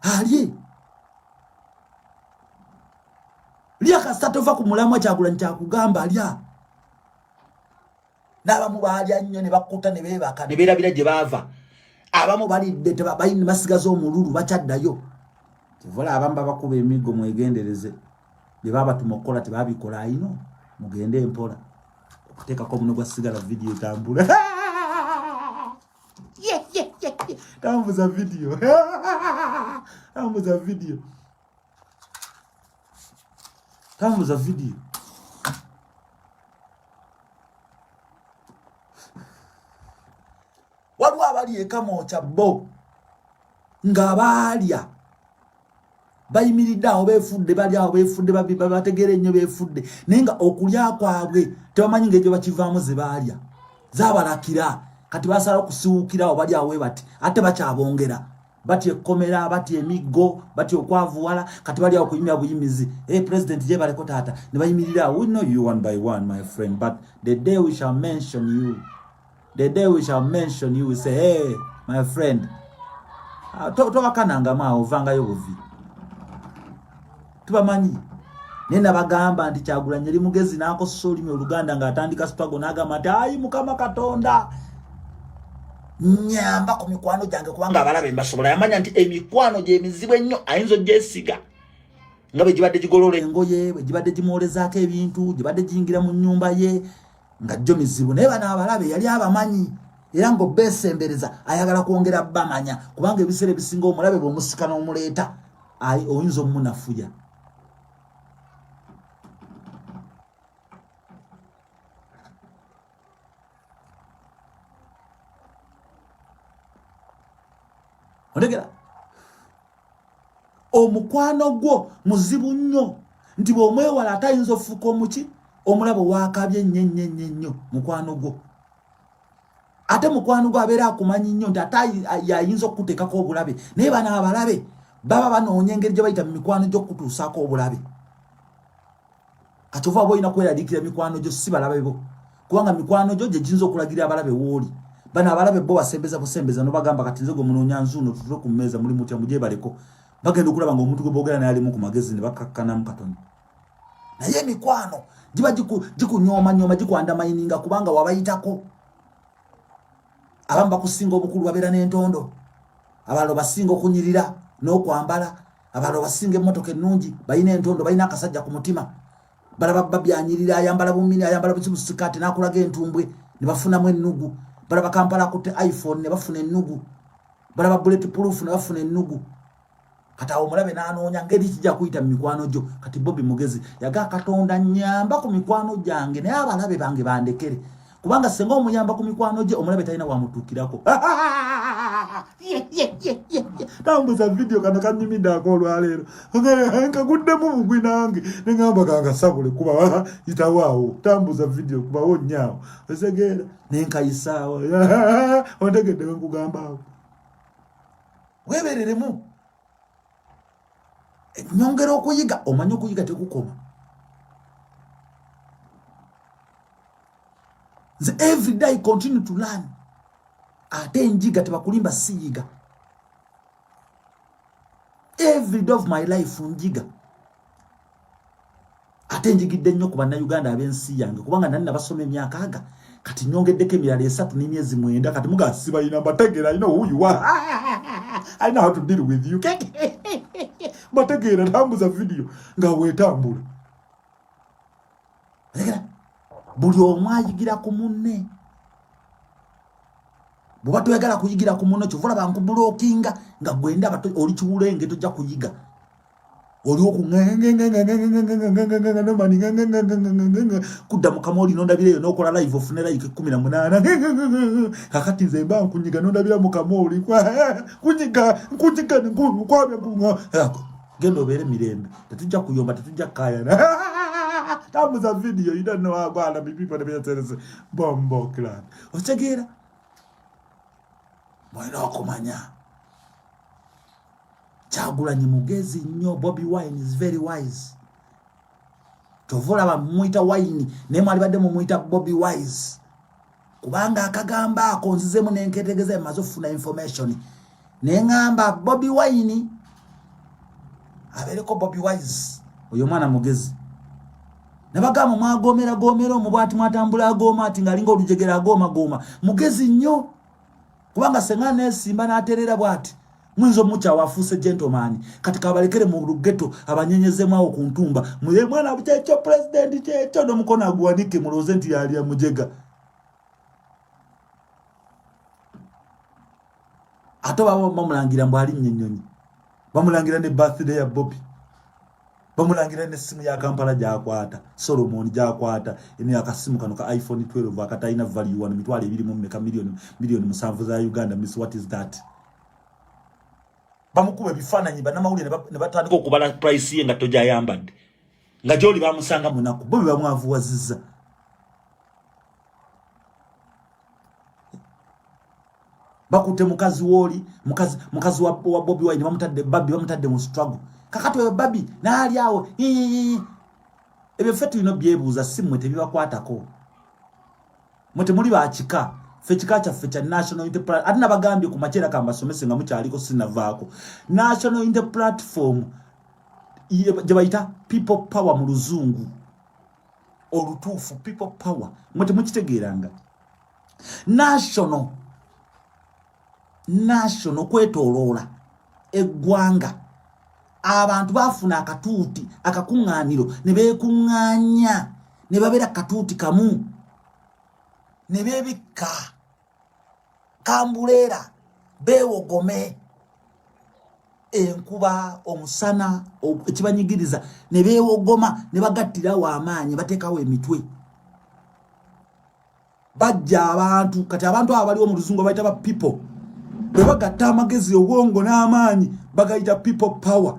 alye lya kasita va ku mulamwa Kyagulanyi kyakugamba alya n'abamu baalya nnyo ne bakkuta ne beebaka ne beerabira gye baava abamu balidde tebabayini basigaza omululu bakyaddayo kivola abamba bakuba emiggo mwegendereze bye babatuma okukola tebabikola ayino mugende empola okuteekako omuno gwa sigala video tambula tambuza video tambuza video waliwo abali ekamookya bo nga baalya bayimiridde awo beefudde bali awo beefudde bategeera ennyo beefudde naye nga okulya kwabwe tebamanyi ng'ekyo bakivaamu ze baalya zaabalakira kati basala okusiwukira awo bali awo bati ate bakyabongera bati ekkomera bati emiggo bati okwavuwala kati bali awo kuyimya buyimizi president je baleko taata ne bayimirira awo. We know you one by one my friend, but the day we shall mention you we say hey my friend tobakananga maawo vangayo buvi tubamanyi nena bagamba nti Kyagulanyi yali mugezi n'akosa olulimi Oluganda ng'atandika struggle n'agamba ati ayi Mukama Katonda nyamba ku mikwano gyange kubanga abalabe mbasobola. Yamanya nti emikwano gye mizibu ennyo ayinza ogyesiga nga bwe gibadde gigolola engoye bwe gibadde gimwolezaako ebintu gibadde giyingira mu nnyumba ye nga jjo mizibu naye bano abalabe yali abamanyi era ng'obeesembereza ayagala kwongera bamanya kubanga ebiseera ebisinga omulabe bw'omusika n'omuleeta oyinza omunafuya. Otegera omukwano gwo muzibu nnyo nti bw'omwewala atayinza ofuuka omuki omulabo waakabye nnyo mukwano gwo ate mukwano gwo abeera akumanyi nnyo nti ate yayinza okukuteekako obulabe naye bano abalabe baba banoonya engeri gye bayita mu mikwano gy'okutuusaako obulabe kati ova oba olina kweraliikira mikwano gyo si balabe bo kubanga mikwano gyo gye giyinza okulagira abalabe wooli bana abalabe bo basembeza busembeza no bagamba kati nze go munonya nzuno tutulo ku meza muri mutya muje baleko bagenda okulaba ngo omuntu gobogera naye ali mu ku magezi ne bakakkana mu katoni naye mikwano jiba jikunyoma nyoma jikwanda mayininga kubanga wabayitako abamba kusinga obukulu babera n'entondo abalo basinga okunyirira n'okwambala abalo basinga emmotoka ennungi bayina entondo bayina akasajja ku mutima balaba babyanyirira ayambala bumini ayambala busikati n'akulaga entumbwe ne bafunamu ennugu balaba Kampala akutte iPhone ne bafuna ennugu balaba bulletproof ne bafuna ennugu kati awo mulabe n'anoonya ngeri kijja kuyita mu mikwano gyo kati Bobby Mugezi yaga Katonda nyamba ku mikwano gyange naye abalabe bange bandekere kubanga senga omuyamba ku mikwano gye omulabe talina wamutuukirako tambuza video kano kanyimidako olwaleero nkaguddemu bugwi nange nengamba kanga sabule kuba itawaawo tambuza video kubawo nnyawo osegeera nenkayisaawo ontegedde wenkugambaawo weebereremu nyongera okuyiga omanye okuyiga tekukoma every day I continue to learn ate njiga tebakulimba siyiga every day of my life njiga ate njigidde nnyo ku bannayuganda ab'ensi yange kubanga nani nabasoma emyaka aga kati nyongeddeko emirala 3 n'emyezi 9 kati mugasiba ina mbategera I know who you are I know how to deal with you mbategera tambuza video nga weetambula buli omu ayigira ku munne bw'oba toyagala kuyigira ku munne kyovula bankubulookinga nga gwenda bato oli kiwulenge tojja kuyiga oli oku kudda mukama oli nondabireyo n'okola live ofune like 18 kakati nze mba nkunyiga nondabira mukama oli kunyiga kwabya genda obeere mirembe tetujja kuyomba tetujja kukayana tambuza video you don't know how to be people that say bombo clan otegeera mwana okumanya Kyagulanyi mugezi nnyo Bobby Wine is very wise tovola bamuyita wine ne mwali badde mumuyita Bobby Wise kubanga akagamba akonzizemu nenketegeze mazo funa information nengamba Bobby Wine abereko Bobby Wise oyo mwana mugezi nabagamba mwagomera omubwati mwatambula agoma ati ngalinga olujegera agoma mugezi nnyo kubanga senga nesimba naterera bwati mwenzo mucha wafuse gentleman katika balekere mu rugeto abanyenyezemu awo ku ntumba muye mwana buchecho president checho no mukona agwanike mu rozenti yali ya mujega ato babo bamulangira mbali nyenyonyi bamulangira ne birthday ya Bobby bamulangira ne simu ya Kampala jakwata Solomon jakwata ene akasimu kano ka iPhone 12 akataina value 1 mitwale 2 mu meka milioni musanvu za Uganda miss what is that bamukube bifananyi banamawulire ne batandika okubala price ye nga toja yambadde nga joli bamusanga munaku Bobby bamwavuwazizza bakute mukazi woli mukazi wa Bobby Wine bamutadde mu struggle kakati oyo Bobby naali awo ebyo fetu ino byebuuza simwe tebibakwatako mwete muli bakika fechika cha fecha national interpret adina bagambye ku machera kamba somese nga muchaliko sinavaako national inter platform jebayita people power mu luzungu olutuufu people power mwete mukitegeranga national kwetoloola eggwanga abantu bafuna akatuuti akakunganiro ne beekunganya ne babera katuuti kamu ne bebika kambulera bewogome enkuba omusana ekibanyigiriza ne bewogoma ne bagattira wa amaanyi bateekawo emitwe bajja abantu kati abantu abali mu luzungu bayita ba people bagatta amagezi obwongo n'amaanyi bagayita people power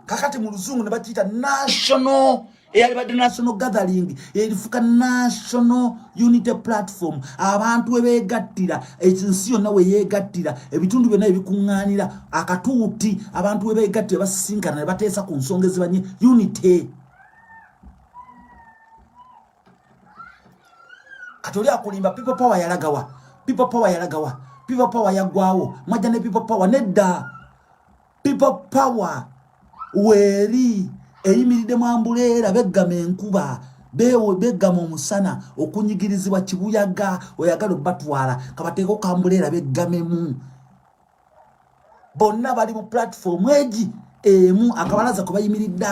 kakati mu luzungu ne bakiyita national eyalibadde national gathering erifuka national unity platform abantu webegattira ekinsi yonna weyegattira ebitundu byonna ebikuŋŋaanira akatuuti abantu webegattira basisinkana ne bateesa ku nsonga ezibanye unity katoli akulimba people power yalagawa people power yalagawa people power yagwawo mwajja ne people power nedda people power weri eyimiride mwambulera beggama enkuba bewo beggama omusana okunyigirizibwa kibuyaga oyagala batwala kabateeko kambulera beggamemu bonna bali mu platform eji emu akabalaza ko bayimiridde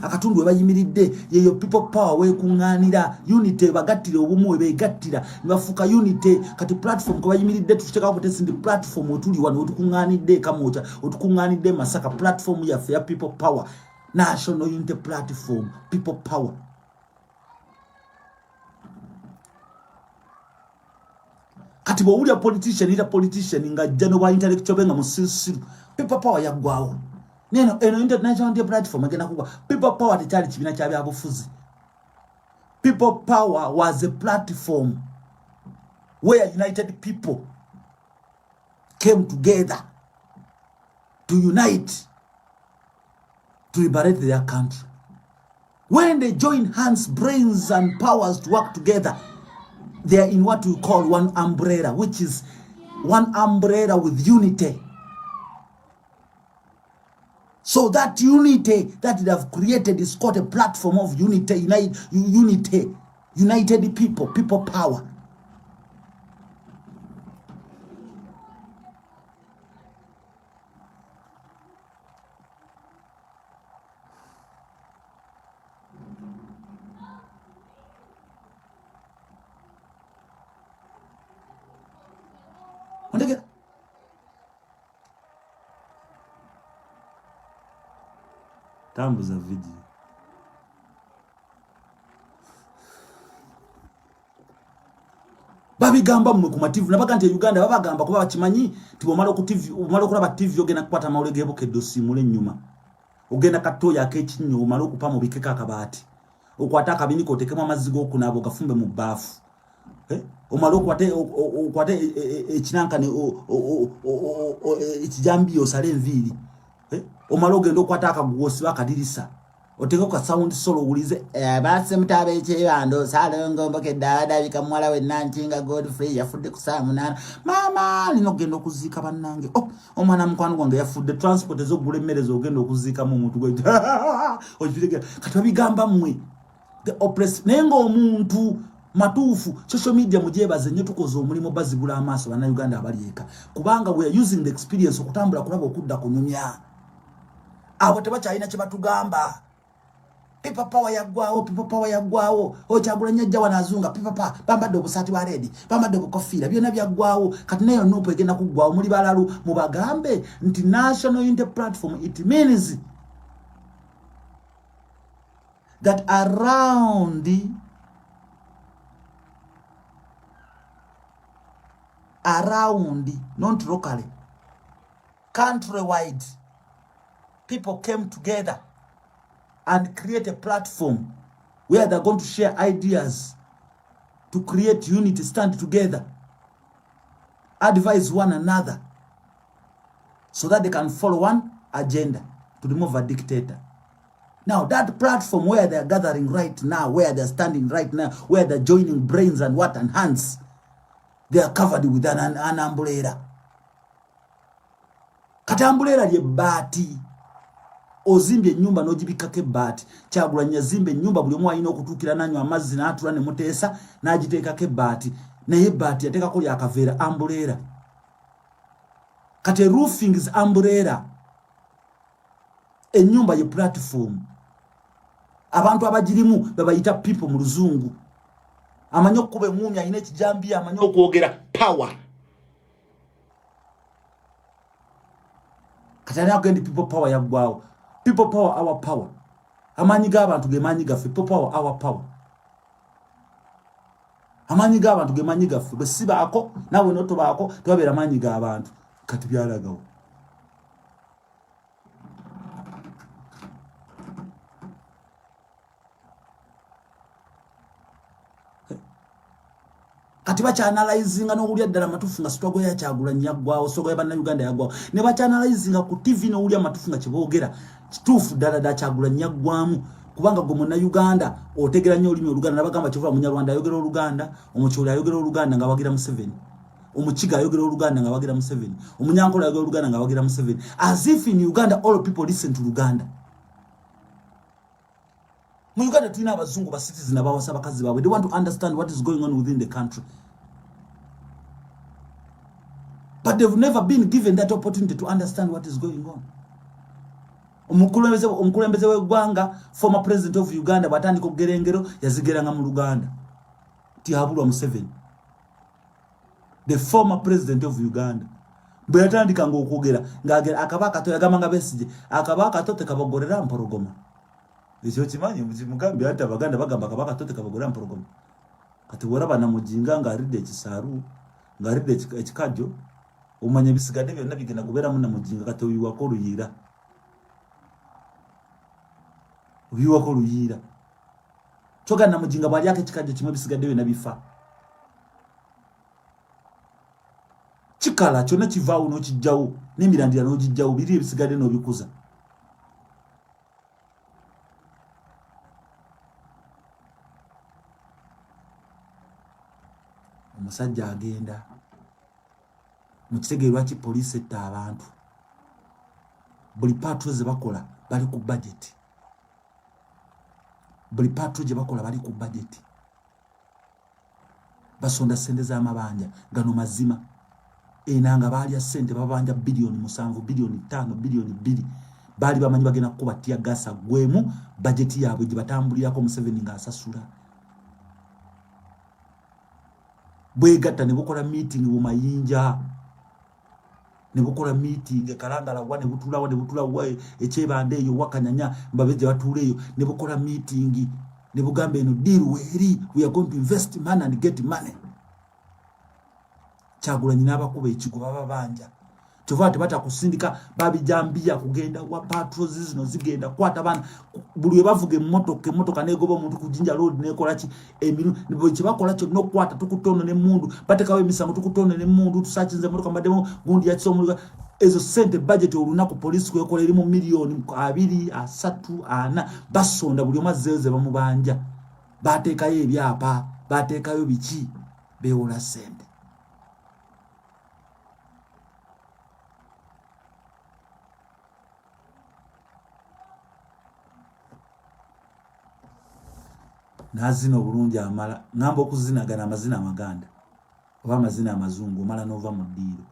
akatundu we bayimiridde yeyo people power we kunganira unity bagattira obumu begattira nibafuka unity kati platform ko bayimiridde tucheka obutesi ndi platform otuli wano otukunganidde kamocha otukunganidde Masaka platform ya people power national unity platform people power kati bo uli politician nga jano ba intellectual benga musisiru people power yagwawo neno international unity platform agenda kuba people power tekyali kibina kya byabufuzi people power was a platform where united people came together to unite to liberate their country. When they join hands, brains and powers to work together, they are in what we call one umbrella, which is one umbrella with unity. So that unity that they have created is called a platform of unity, united people, people power. Tambuza video. Babigamba mmwe ku mativu nabaga nti Uganda babagamba kuba bakimanyi tibomala ku TV omala okulaba TV ogenda kukwata mawulege ebukedde osimule ennyuma ogenda katoya akekinyo omala okupa mu bikeka akabaati okwata akabini kotekemu amazzi g'okunaaba ogafumbe mu baafu omala okwate ekinankane ekijambiyo osale enviiri omala ogenda okwata akagugosi bakadirisa oteko ka sound solo ulize base mutabe chebando salongo dada bikamwala we nantinga Godfrey yafudde kusamunana mama lino gendo kuzika banange omwana mkwano gwange yafudde transport ezogula emmere zogenda okuzika mu muntu gwe ojibige kati babigamba mmwe the oppressed nengo omuntu matufu social media mujebaze nnyo tukoze omulimo bazibula amaso bana Uganda abalieka kubanga we are using the experience okutambula kulaba okudda kunyumya abo tebakyalina kye batugamba people power yagwawo Kyagulanyi ajja wanazunga people power bambadde obusati bwa red bambadde obukofira byonna byagwawo kati nayo nupo egenda kuggwawo muli balalu mubagambe nti national unity platform it means that around not locally countrywide people came together and create a platform where they're going to share ideas to create unity, stand together, advise one another so that they can follow one agenda to remove a dictator. Now that platform where they're gathering right now, where they're standing right now, where they're joining brains and what and hands, they are covered with an umbrella. Kati umbrella lye bati. Ozimbe nyumba nojibikake bati Kyagulanyi zimbe nyumba buli omu alina okutuukira nanywa amazzi n'atula ne muteesa n'agiteekako bati naye bati yateekako lyakaveera umbrella kati roofing is umbrella ennyumba ye platform abantu abagirimu babayita people mu luzungu amanyi okuba emumya alina ekijambiya amanyi okwogera power kati ani agendi people power yaggwawo people power our power amanyi g'abantu ge manyi gaffe people power our power amanyi g'abantu ge manyi gaffe bwe sibaako nawe notobaako tebabeera manyi g'abantu kati byalagawo kati bakyanalyzinga n'owulya ddala amatufu nga sitwago ya Kyagulanyi yaggwawo sogo ya bannayuganda yaggwawo ne bakyanalyzinga ku TV n'owulya amatufu nga kye boogera kituufu ddala Kyagulanyi yaggwamu kubanga gwe munna Uganda otegera nnyo olulimi Oluganda nabagamba kyova munyarwanda ayogera Oluganda omukyoli ayogera Oluganda nga wagira Museveni omukiga ayogera Oluganda nga wagira Museveni omunyankola ayogera Oluganda nga wagira Museveni as if in Uganda all people listen to Luganda. Mu Uganda tulina abazungu ba citizen abawasa bakazi baabwe. They want to understand what is going on within the country. But they've never been given that opportunity to understand what is going on. Omukulembeze w'eggwanga former president of Uganda batandika okugerengero yazigeranga mu Luganda. Tihabulwa Museveni. The former president of Uganda. Bwe yatandikanga okwogera ng'agera akabaka to yagamanga Besigye akabaka to tekabogorera mpologoma. Ekyo kimanyi mugambi ate Abaganda bagamba kabaka tote kabagora mpologoma. Kati woraba na mujinga ng'aridde ekisaaru ng'aridde ekikajjo omanya bisigadde byonna bigenda kubeera mu na mujinga kati oyiwako oluyira. Oyiwako oluyira. Kyoga na mujinga bwali ake ekikajjo kimwe bisigadde byonna bifa. Kikala kyonna kivaawo n'okijjawo n'emirandira n'ogijjawo biri ebisigadde n'obikuza. Omusajja agenda mukitegeerwa ki police etta abantu buli patrol ze bakola bali ku budget buli patrol je bakola bali ku budget basonda sente z'amabanja gano mazima enanga bali ya sente babanja bilioni 7 bilioni 5 bilioni 2 bali bamanyi bagenda kuba tia gasa gwemu budget yaabwe je batambulirako Museveni ng'asasula. Bwegatta ne bukola meeting mu mayinja ne bukola meeting Kalangala wa ne butula wa ekyebande eyo wakanyanya mbabeje batule eyo ne bukola meeting ne bugambe eno deal weri we are going to invest money and get money. Kyagulanyi n'abakuba ekigo babanja kyova tebata kusindika babijambia kugenda wa patrols zino zigenda kwata bana buli bavuga emmotoka negoba omuntu ku Jinja Road nekola ki emiru nibo kibakola kyo nokwata tukutono ne mundu batekawe emisango tukutono ne mundu tusachinze motoka mbademo gundi yakisomulika ezo sente budget olunaku police kwekola eri mu milioni 2 3 4 basonda buli omazeze bamubanja batekayo ebyapa batekayo biki bewola sente. Nazino bulungi amala ngamba okuzinagana amazina amaganda oba amazina amazungu mala nova mu ddiiro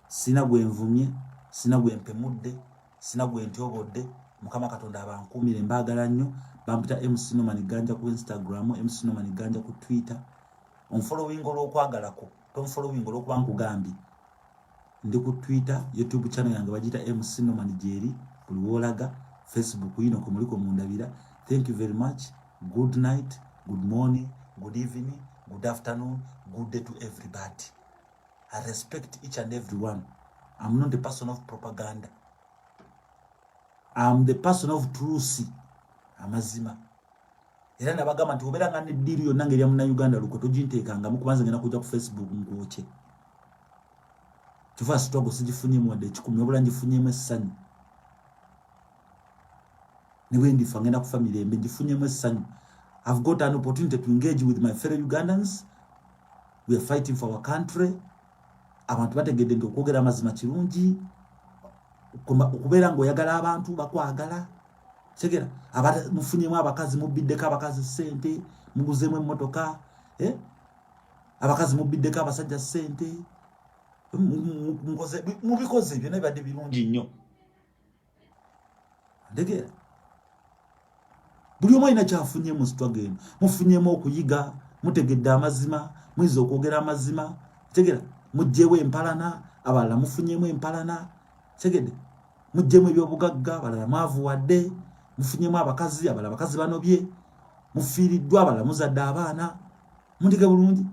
sina gwenvumye sina gwempemudde sina gwentobodde Mukama Katonda abankumire mbagala nnyo bampita MC Norman Ganja ku Instagram MC Norman Ganja ku Twitter onfollowing olw'okwagalako tonfollowing olw'okubankugambi ndi ku Twitter YouTube channel yange bagita MC Norman Jerry buli wolaga Facebook yino ko muliko mundabira. Thank you very much. Good night, good morning, good evening, good afternoon, good day to everybody. I respect each and every one. I'm not the person of propaganda. I'm the person of truth. Amazima. Era nabagamba nti obera ngane diri yo nange lya muna Uganda lukoto jintekanga mukubanza ngena kuja ku Facebook ngoche. Tufa struggle sijifunye mu wade 10 obula njifunye mu essanyu. Niwe ndifa ngenda ku family embe njifunye mu essanyu. I've got an opportunity to engage with my fellow Ugandans. We are fighting for our country. Abantu bategedde nti okwogera amazima kirungi. Okubera ngo oyagala abantu bakwagala. Segera abata mufunyemu abakazi mubiddeko abakazi sente muguzemu emmotoka abakazi mubiddeko abasajja sente mubikoze ebyo nabadde birungi nnyo. Ndegera buli omu alina kyafunye mu struggle eno mufunyemu okuyiga mutegedde amazima mwiza okwogera amazima tegera mujjewo empalana abalala mufunyemu empalana tegedde mujjemu ebyobugagga abalala mwavuwadde mufunyemu abakazi abalala abakazi banobye mufiiriddwa abalala muzadde abaana mundige bulungi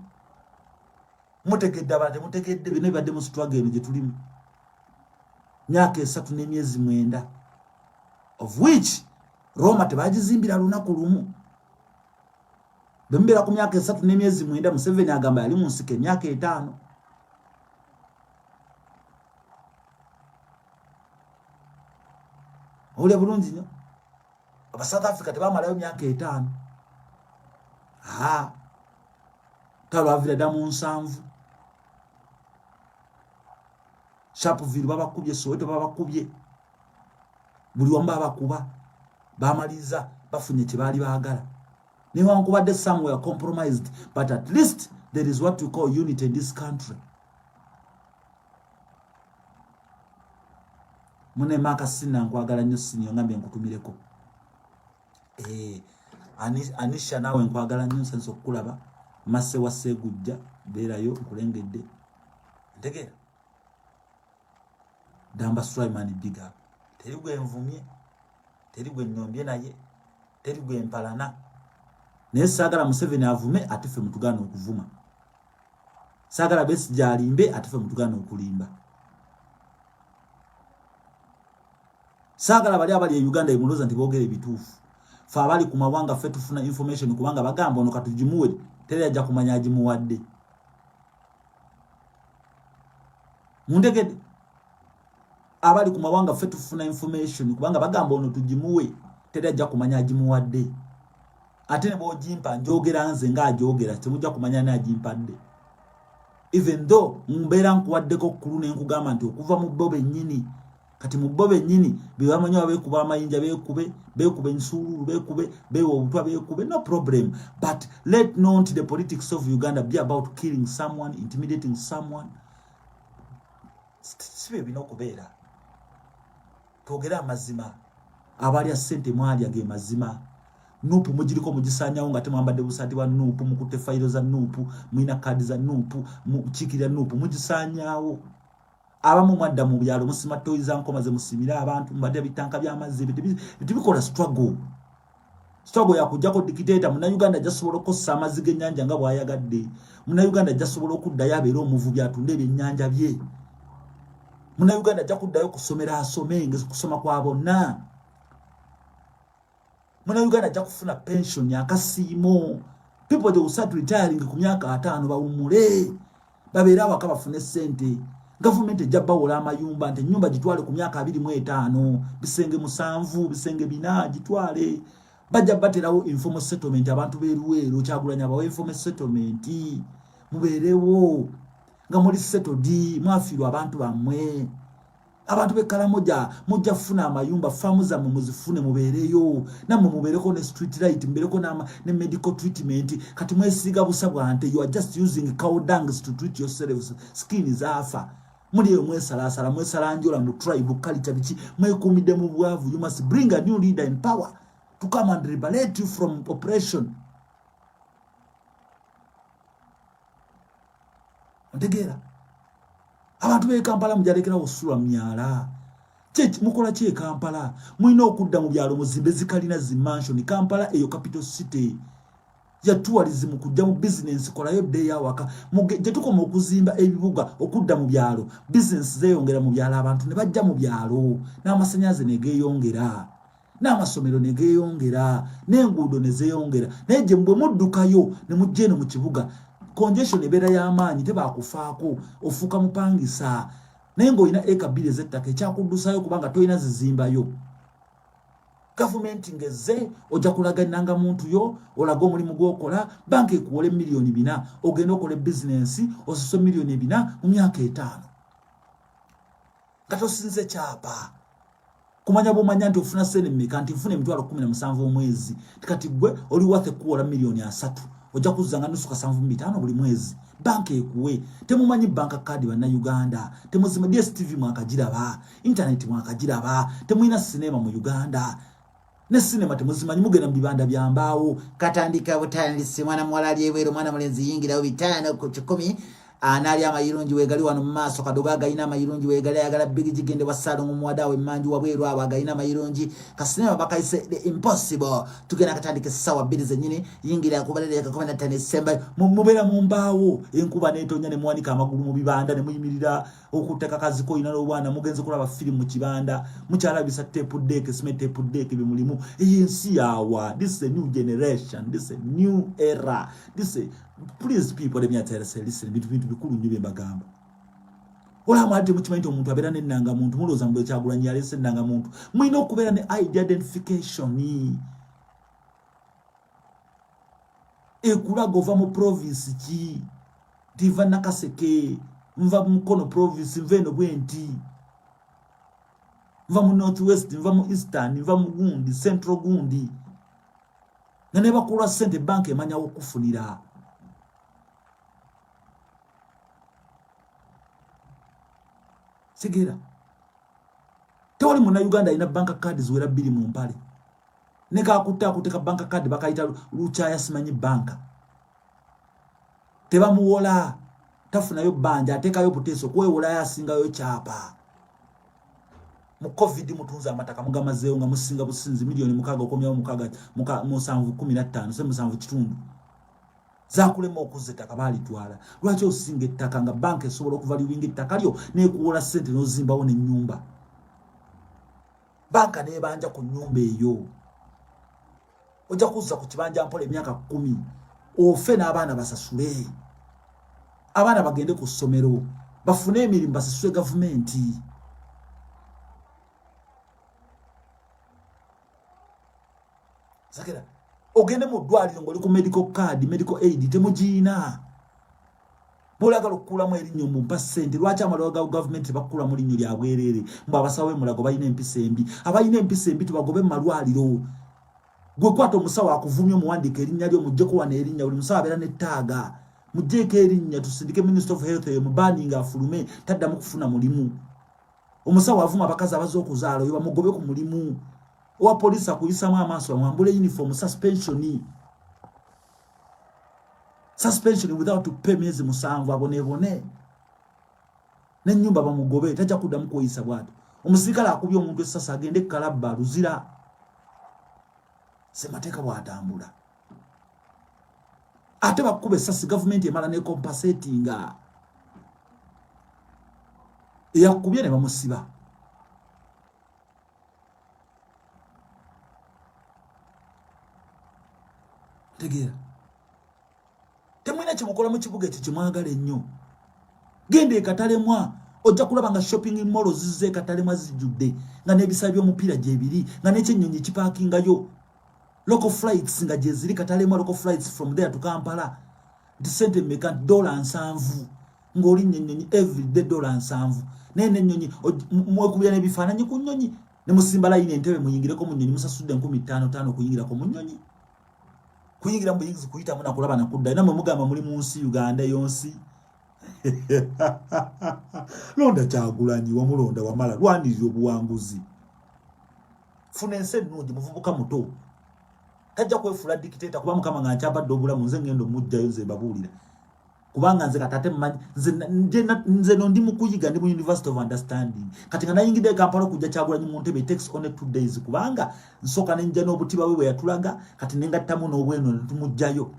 mutegedde abalala mutegedde bino ebadde mu struggle eno gye tulimu myaka 3 n'emyezi 9 of which Roma tebagizimbira lunaku lumu. Bembera ku myaka 3 n'emyezi 9 Museveni agamba yali mu nsike myaka 5. Ole bulungi nnyo. aba South Africa tebamalayo myaka 5 talwavira damu 7 Sharpeville babakubye Soweto babakubye buli wamba bakuba bamaliza bafunye kibali baagala newankubadde somewhere compromised, but at least there is what we call unity in this country. Mune maka sina nkwagala nnyo sinyo ngambe nkutumireko Anisha nawe nkwagala nnyo senso kulaba masse wa Segujja beerayo nkulengedde ntegera Damba Sulaiman biga terigwe envumye terigwe nyombye naye terigwe empalana naye saagala Museveni avume atife mutugana okuvuma saagala Besigye alimbe atife mutugana okulimba saagala bali abali Uganda emuloza nti boogere bituufu fa abali ku mawanga ffe tufuna information kubanga bagamba ono katujimuwe tere ajja kumanya agimuwadde mundegede abali ku mawanga ffe tufuna information kubanga bagamba ono tujimuwe tere ajja kumanya agimuwadde ate ne bojimpa njogera nze nga ajogera temujja kumanya ne agimpadde even though mbeera nkuwaddeko kkulu ne nkugamba nti okuva mu bobe nnyini kati mu bobe nnyini bebamanyi beekuba amayinja beekube ensuulu beewa obutwa beekube no problem, but let not the politics of Uganda be about killing someone, intimidating someone. Sibe bino okubeera twogera amazima abali asente mwali age mazima nupu mujiriko mujisanyawo nga temwambadde busati bwa nupu mukutte fayiro za nupu mwina kadi za nupu mukikira nupu mujisanyawo abamu mwadda mu byalo musima toyiza nkomaze musimira abantu mbadde bitanka by'amazzi bitibikola struggle ya kujjako dictator muna Uganda jasobola okukosa amazzi g'ennyanja nga bwayagadde muna Uganda jasobola okuddayo abeera omuvubi atunde ebyennyanja bye muna Uganda jakuddayo kusomera asome kusoma kwa bonna muna Uganda jakufuna pension yakasiimo people they will start retiring ku myaka 5 bawumule babeera awaka bafune sente government ejabba wola amayumba nti nyumba gitwale ku myaka 25 bisenge 7 bisenge 4 gitwale bajja baterawo informal settlement abantu beruwero kyagulanya bawe informal settlement muberewo nga muri settled mwafirwa abantu bamwe abantu bekala mujja funa amayumba famu za muzifune mubereyo namwe mubereko ne street light mubereko ne medical treatment kati mwesiga busabwa ante you are just using cow dung to treat yourselves skin is afa muri mwesala njola mu tribe culture bichi mwekumide mu bwavu. You must bring a new leader in power to come and liberate you from oppression. Ntegera abantu be Kampala mujalekera osula myala mukola ki Kampala mwina okudda mu byalo muzimbe zikalina zimansion Kampala eyo capital city ya tourism kujja mu business kolayo day awaka je tukoma okuzimba ebibuga okudda mu byalo business zeyongera mu byalo abantu ne bajja mu byalo n'amasanyaze ne geeyongera n'amasomero ne geeyongera n'enguudo ne zeeyongera naye je mbwe muddukayo ne mujje mu kibuga congestion ebera y'amaanyi tebakufaako ofuuka mupangisa naye ng'olina eka 2 z'ettaka ekyakuddusayo kubanga tolina zizimbayo. Government ngeze ojja kulagananga muntu yo olaga omulimu gw'okola banka ekuwole milioni 4 ogenda okola business osose milioni 4 mu myaka 5 katosinze kyapa kumanya bomanya nti ofuna sene mmeka nti nfune emitwalo 17 omwezi kati gwe oli wathe kuwola milioni 3 ojja kuzanga nusu ka 75 buli mwezi banka ekuwe temumanyi banka card bana Uganda temuzima DSTV mwakagiraba internet mwakagiraba temuina cinema mu Uganda ne cinema temuzimanyi mugenda mu bibanda byambaawo katandika butandisi mwana mwala lyebero mwana mulenzi yingira 5 ku 10 anali amayirungi wegali wano maaso kadoga agayina amayirungi wegali agala big jigende wasalo mumwadawe manju wabweru aba agayina amayirungi kasinema bakaise the impossible tugenda katandike sawa 2 zenyini yingira kubalere ka 15 December mubera mumbaawo enkuba netonya ne mwanika amagulu mu bibanda ne muyimirira okuteka kazi ko ina lobwana mugenze kulaba film mu kibanda mukyalabisa tape deck cement tape deck bimulimu yensi yawa. This is a new generation, this is a new era, this is please people let me tell you listen bintu bikulu nnyo bagamba ola mwate mukimanyi nti omuntu abeera n'ennanga muntu mulooza mbu Kyagulanyi yalese ennanga muntu mulina okubeera ne identification ekulaga ova mu province ki ntiva Nakaseke nva mu Mukono province nva eno bwenti nva mu North West nva mu Eastern nva mu Gundi Central Gundi nga ne bakulwa ssente banka emanyawo okufunira Segera tewali muna Uganda ina banka card ziwera 2 mu mpale neka akuteka banka card bakayita Luchaya simanyi banka teba muwola tafunayo banja atekayo buteso kwewola yasingayo chapa mu covid mutunza amataka mugamazeyo nga musinga businzi milioni mukaga okomyawo mukaga musanvu 15 se musanvu kitundu zakulema okuzeta kabali twala lwaki osinga ettaka nga banka esobola okuvaluinga ettaka lyo nekuwola sente nozimbawo n'ennyumba banka nebanja ku nnyumba eyo ojja kuzza ku kibanja mpola emyaka 10 ofe n'abaana basasule abaana bagende ku ssomero bafune emirimu basasule gavumenti Sakera ogende mu ddwaliro ng'oli ku medical card medical aid temugiina bw'oyagala okukuulamu erinnyo mu mpa ssente lwaki amalowa ga gavumenti bakula mu linnyo lya bwereere mbu abasawo emulago balina empisa embi abalina empisa embi tubagobe mu malwaliro gwe kwata omusawo akuvumya omuwandiika erinnya lyo muggyeko wano erinnya buli musawo abeera n'ettaaga muggyeko erinnya tusindike Minister of Health eyo mubaninga afulume taddamu kufuna mulimu omusawo avuma abakazi abaza okuzaala oyo bamugobe ku mulimu owa poliisi akuyisamu amaaso bamwambule uniform suspension without to pay myezi 7 abonebone n'ennyumba bamugobe tajja kuddamu kweyisa bw'atyo omusirikale akubye omuntu essasa agende kalabba luzira semateeka bw'atambula ate bakuba essasi gavumenti emala ne compensatinga eyakubye ne bamusiba tegeera temwina kimukola mu kibuga ekyo kimwagala ennyo genda ekatalemwa ojja kulaba nga shopping mall zizze ekatalemwa zijjudde nga n'ebisa by'omupiira gyebiri nga n'ekyennyonyi kipaakingayo local flights nga gye ziri katalemwa local flights from there to Kampala disente meka $7 ng'oli nnyonyi everyday $7 nene nnyonyi mwekubira n'ebifaananyi ku nnyonyi ne musimba layini entebe muyingireko mu nnyonyi musasudde 15,000 kuyingirako mu nnyonyi kuyingira mu buyingizi kuyitamu nakulaba nakudda namwe mugamba muri mu nsi Uganda yonsi londa Kyagulanyi wamulonda wamala lwaniriza obuwanguzi funa ensi ennungi muvubuka muto tajja kwefula dictator kuba mukama nga nkyabadde obulamu nze ngendo mujjayo nze mbabuulira kubanga nze katate mmanyi nze ndi mu kuyiga ndi mu University of Understanding kati nga nayingidde Kampala okujja Kyagulanyi mu ntebe takes only 2 days kubanga nsooka nenja n'obutiba bwe yatulaga kati nengattamu n'obweno netumujjayo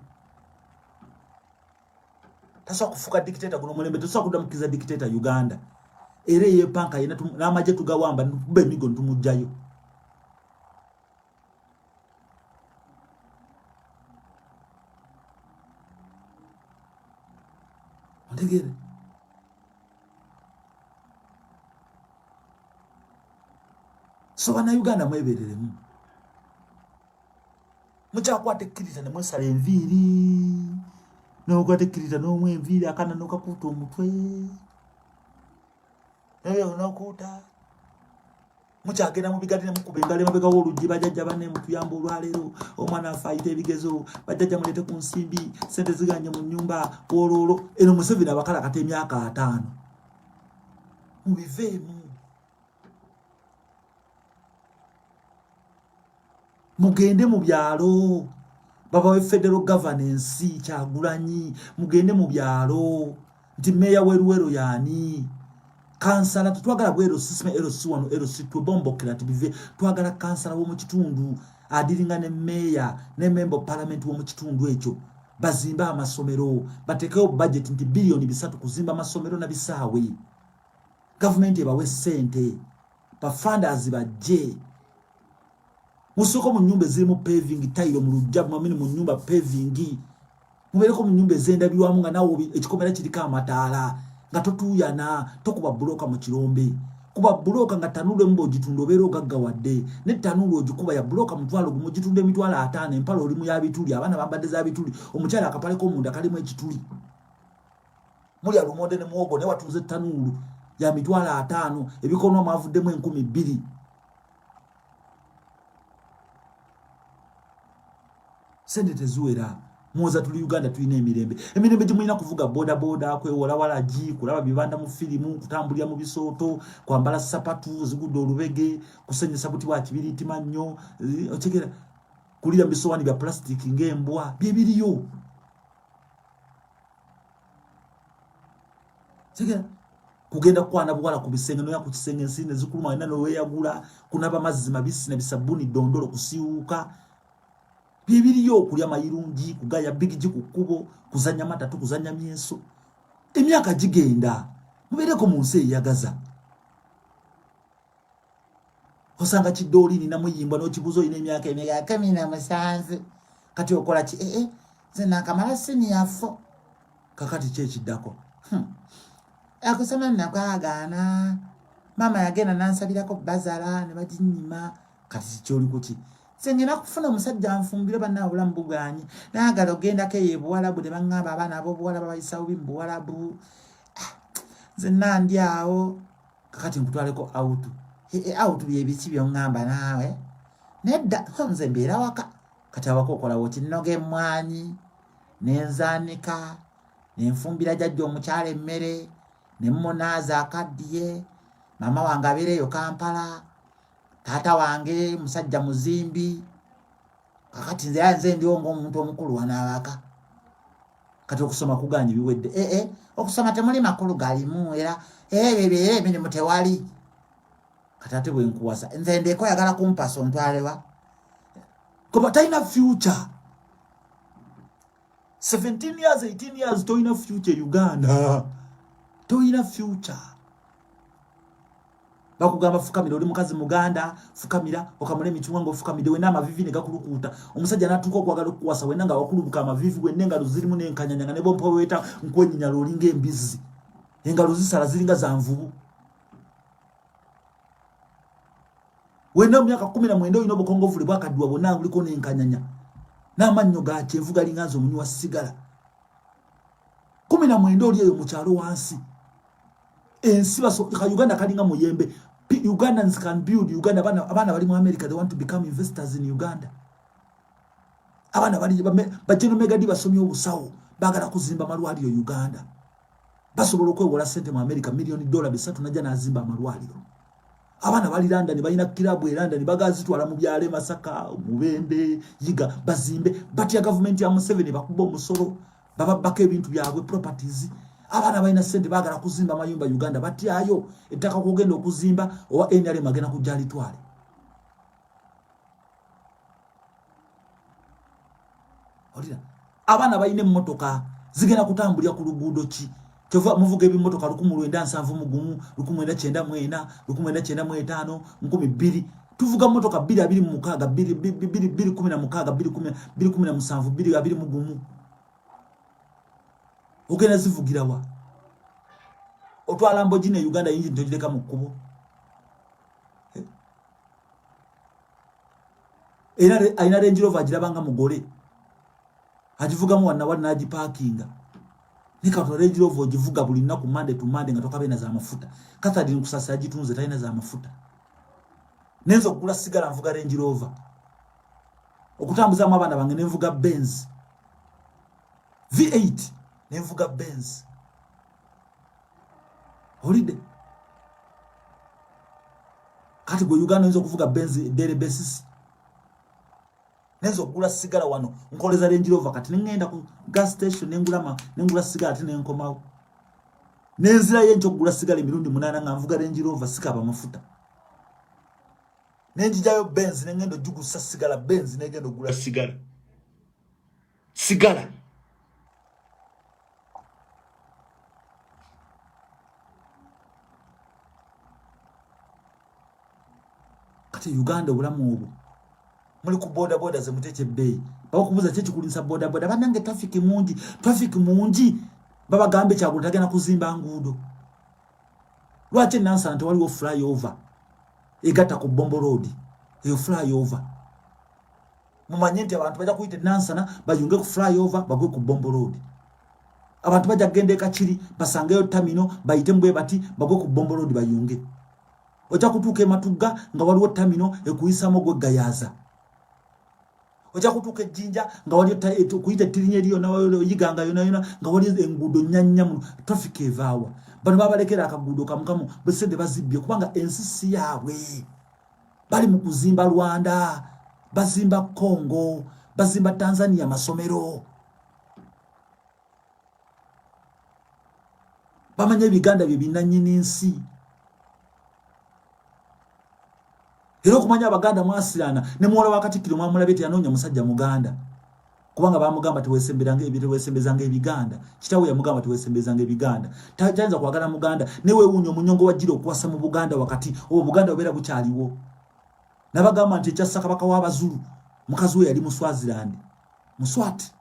tasobola kufuuka dictator guno mulembe tosobola kudda mukiza dictator Uganda era yepanka yena n'amagye tugawamba ntuba emigo ntumujjayo Ontegere so bana Uganda mwebereremu muchakwate kirita ne mwesala enviiri n'okwate kirita n'omwe enviiri akana n'okakuta omutwe nayo n'okuta mukyagenda mu bigadde ne mukuba engalo emabega w'oluggi bajjajja banne mutuyamba olwaleero omwana afayita ebigezo bajjajja mulete ku nsimbi sente ziganye mu nnyumba olwolo eno Museveni abakala kata emyaka 5 mubiveemu mugende mu byalo baba we federal governance Kyagulanyi mugende mu byalo nti meya weruwero yani kansala tutwagala bwero system LC1 LC2 bombokera tibive twagala kansala wo mu kitundu adiringa ne meya ne member parliament wo mu kitundu ekyo bazimba amasomero batekeo budget nti bilioni 3 kuzimba amasomero na bisaawe government ebawe sente ba funders bajje musoko mu nyumba ziri mu paving tayiro mu lujjabu mamini mu nyumba paving mubereko mu nyumba ezenda biwamu nga nawo ekikomera kirika amataala nga totuyana tokuba buloka mu kirombe kuba buloka nga tanule mbo gitundo bero gaggawadde ne tanule ogikuba ya buloka mutwalo gumu gitunde mitwalo 5 empalo oli mu ya bituli abana bambadde za bituli omukyala akapale ko munda kalimu ekituli muli alumonde ne muogo ne watuze tanulu ya mitwalo 5 ebikono mavuddemu 12,000 sente tezuwera muza tuli Uganda tulina emirembe gimulina kuvuga boda kwewola walaji kulaba bibanda mu filimu kutambulira mu bisooto kwambala sapatu zigudo olubege kusenyesa buti wa kibiriti mannyo ochegera kulira bisowani bya plastic ngembwa byebiriyo chegera kugenda kwana buwala ku bisenge no yaku kisenge nsine zikuluma ina no weyagula kunaba mazzi mabisi na bisabuni dondolo kusiuka byebiriyo kulya mayirungi kugaya bigiji kukubo kuzanya matatu kuzanya myeso emyaka gigenda mubereko mu nsi yagaza osanga kidoli ni namuyimba no kibuzo ine emyaka 17 kati okola ki zena kamala sini yafo kakati chekiddako akusema nakwagana mama yagenda nansabirako bazala ne bajinyima kati kyoli kuti sengena kufuna omusajja nfumbire banna obulamu buganye naagala ogenda ke yebuwalabu ne bangamba abana abo buwalabu bayisawo bimbuwalabu zenna ndi awo kakati nkutwaleko out byebiki byongamba naawe nedda nze mbeera waka kati awaka okolawo kinnoga emmwanyi nenzaanika nenfumbira jjajja omukyala emmere nemmunaaza akaddiye mama wange abeereyo Kampala tata wange musajja muzimbi kakati nze ndiwo ng'omuntu omukulu wanawaka kati okusoma kuganye biwedde okusoma temuli makulu galimu era bebeere emirimu tewali kati ate bwe nkuwasa nze ndeeko yagala kumpasa ontwalewa kuba talina future 17 years 18 years toyina future Uganda toyina future bakugamba fukamira oli mukazi muganda fukamira okamule michunga ngo fukamide wena amavivi ne gakulukuta omusajja natuka okwagala okuwasa wena nga wakulubuka amavivi wena nga luzirimu nenkanyanya ne bompa weta nkwenyinya lolinga embizi engalo zisala ziringa za nvubu wena myaka 19 oyino bokongovule bwakadwa bonna nguliko nenkanyanya n'amannyo ga kyenvu galinganza omunywa sigala 19 oli eyo mu kyalo wansi ensi basoka Uganda kalinga muyembe Ugandans can build Uganda abana bali mu America they want to become investors in Uganda abana bali bajeno megadi basomyo obusawo bagala kuzimba malwaliro Uganda basobola okwewola sente mu America $1 million bisatu najja nazimba malwaliro abana bali London balina kilabu e London bagazitwala mu byale Masaka Mubende Yiga bazimbe but ya government ya Museveni bakuba omusoro bababaka ebintu byabwe properties abana balina sente bagala kuzimba mayumba Uganda batyayo ettaka kugenda okuzimba owa NRM agenda kujali twale olira abana balina emmotoka zigenda kutambulira ku luguudo ki kyova muvuga ebimmotoka 1970 mugumu 1994 1995 12 tuvuga mmotoka 226 216 217 mugumu ogenda zivugira wa otwala Lamborghini Uganda yinji ntojireka mu kubo aina Range Rover agirabanga mugole agivuga mu wana wana agi parkinga nika to Range Rover ogivuga buli naku Monday to Monday nga tokabe na za mafuta katadi nkusasa agitunze taina za mafuta nenzo kula sigala mvuga Range Rover okutambuza mu abana bange nemvuga Benz V8 nemvuga Benz holide kati go Uganda nzo kuvuga Benz daily basis nenzo kula sigala wano nkoleza Range Rover kati ngenda ku gas station nengula sigala tine nkomawo nenzira yencho kugula sigala emirundi 8 nga mvuga Range Rover sikaba mafuta nenjijayo Benz nengendo jugusa sigala Benz negendo kugula sigala kati Uganda obulamu obwo muli ku boda ze muteche bay bakubuza chechi kulinsa boda banange traffic mungi baba gambe Kyagulanyi tagenda kuzimba nguudo. Lwaki Nansana tewaliwo flyover egatta ku Bombo Road? Eyo flyover mumanye nti abantu bajja kuyita Nansana bayunge ku flyover bagwe ku Bombo Road. Abantu bajja kugenda Kachiri basangeyo terminal bayite mbwe bati bagwe ku Bombo Road bayunge. Ojja kutuuka Matugga nga waliwo terminal ekuyisamo gwe Gayaza. Ojja kutuuka Jinja nga waliwo kuyita Tirinye eriyo nawo yiganga yona nga waliwo enguudo nyanyamu traffic evaawa. Bano babalekera akaguudo kamukamu besende bazibbye kubanga ensisi yaabwe bali mu kuzimba Rwanda, bazimba Congo, bazimba Tanzania masomero. Bamanye ebiganda bye binanyini nsi. Era okumanya Abaganda mwasirana ne muwala wa Katikkiro mwamulabye eti yanoonya musajja Muganda. Kubanga bamugamba teweesembezanga ebiganda. Kitaawe yamugamba teweesembezanga ebiganda. Tajanza kwagala Muganda ne weewuunya omunyongo wajjira okuwasa mu Buganda wakati Buganda obeera bukyaliwo. Nabagamba nti ekyassa Kabaka w'Abazulu mukazi we yali mu Swaziland, Muswati.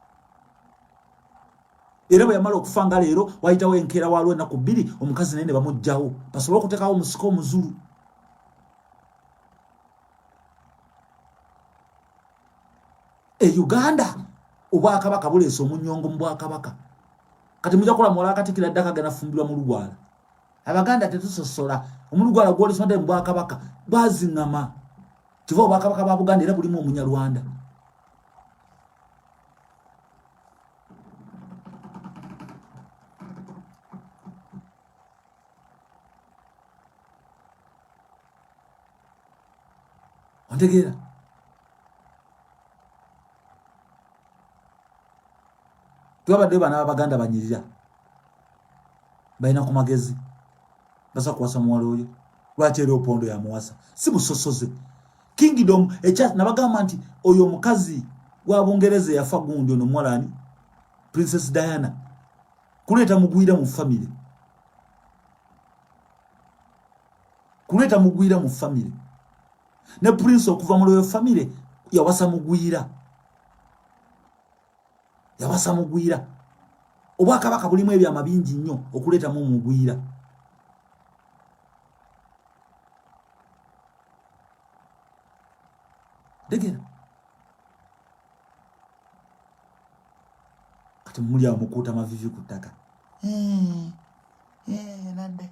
Era bwe yamala okufa nga leero wayitawo enkeera waliwo ennaku 2 omukazi naye ne bamugjawo basobole okuteekawo omusiko omuzulu. Uganda Obwakabaka buleese omunyongo mu Bwakabaka. Kati mujja kola muwala Katikkiro ddaka gana fumbirwa mu Lugwala. Abaganda tetusosola omulugwala gw'olisonde mu Bwakabaka bwaziŋŋama. Kiva Obwakabaka bwa Buganda era bulimu Omunyarwanda. Ontegeera? Twabadde bana Abaganda banyirira. Bayina ku magezi. Basa kuwasa muwala oyo. Lwaki era Opondo ya muwasa. Si busosoze. Kingdom echa nabagamba nti oyo omukazi wa Bungereza yafa gundi ono mwalani Princess Diana. Kuleta mugwira mu family. Kuleta mugwira mu family. Ne Prince okuva mu loyo family yawasa mugwira. Yawasa mugwira. Obwakabaka bulimu ebyama bingi nnyo okuleta mu mugwira. Degera. Kati mulya mukuta mavivi kutaka. Nande.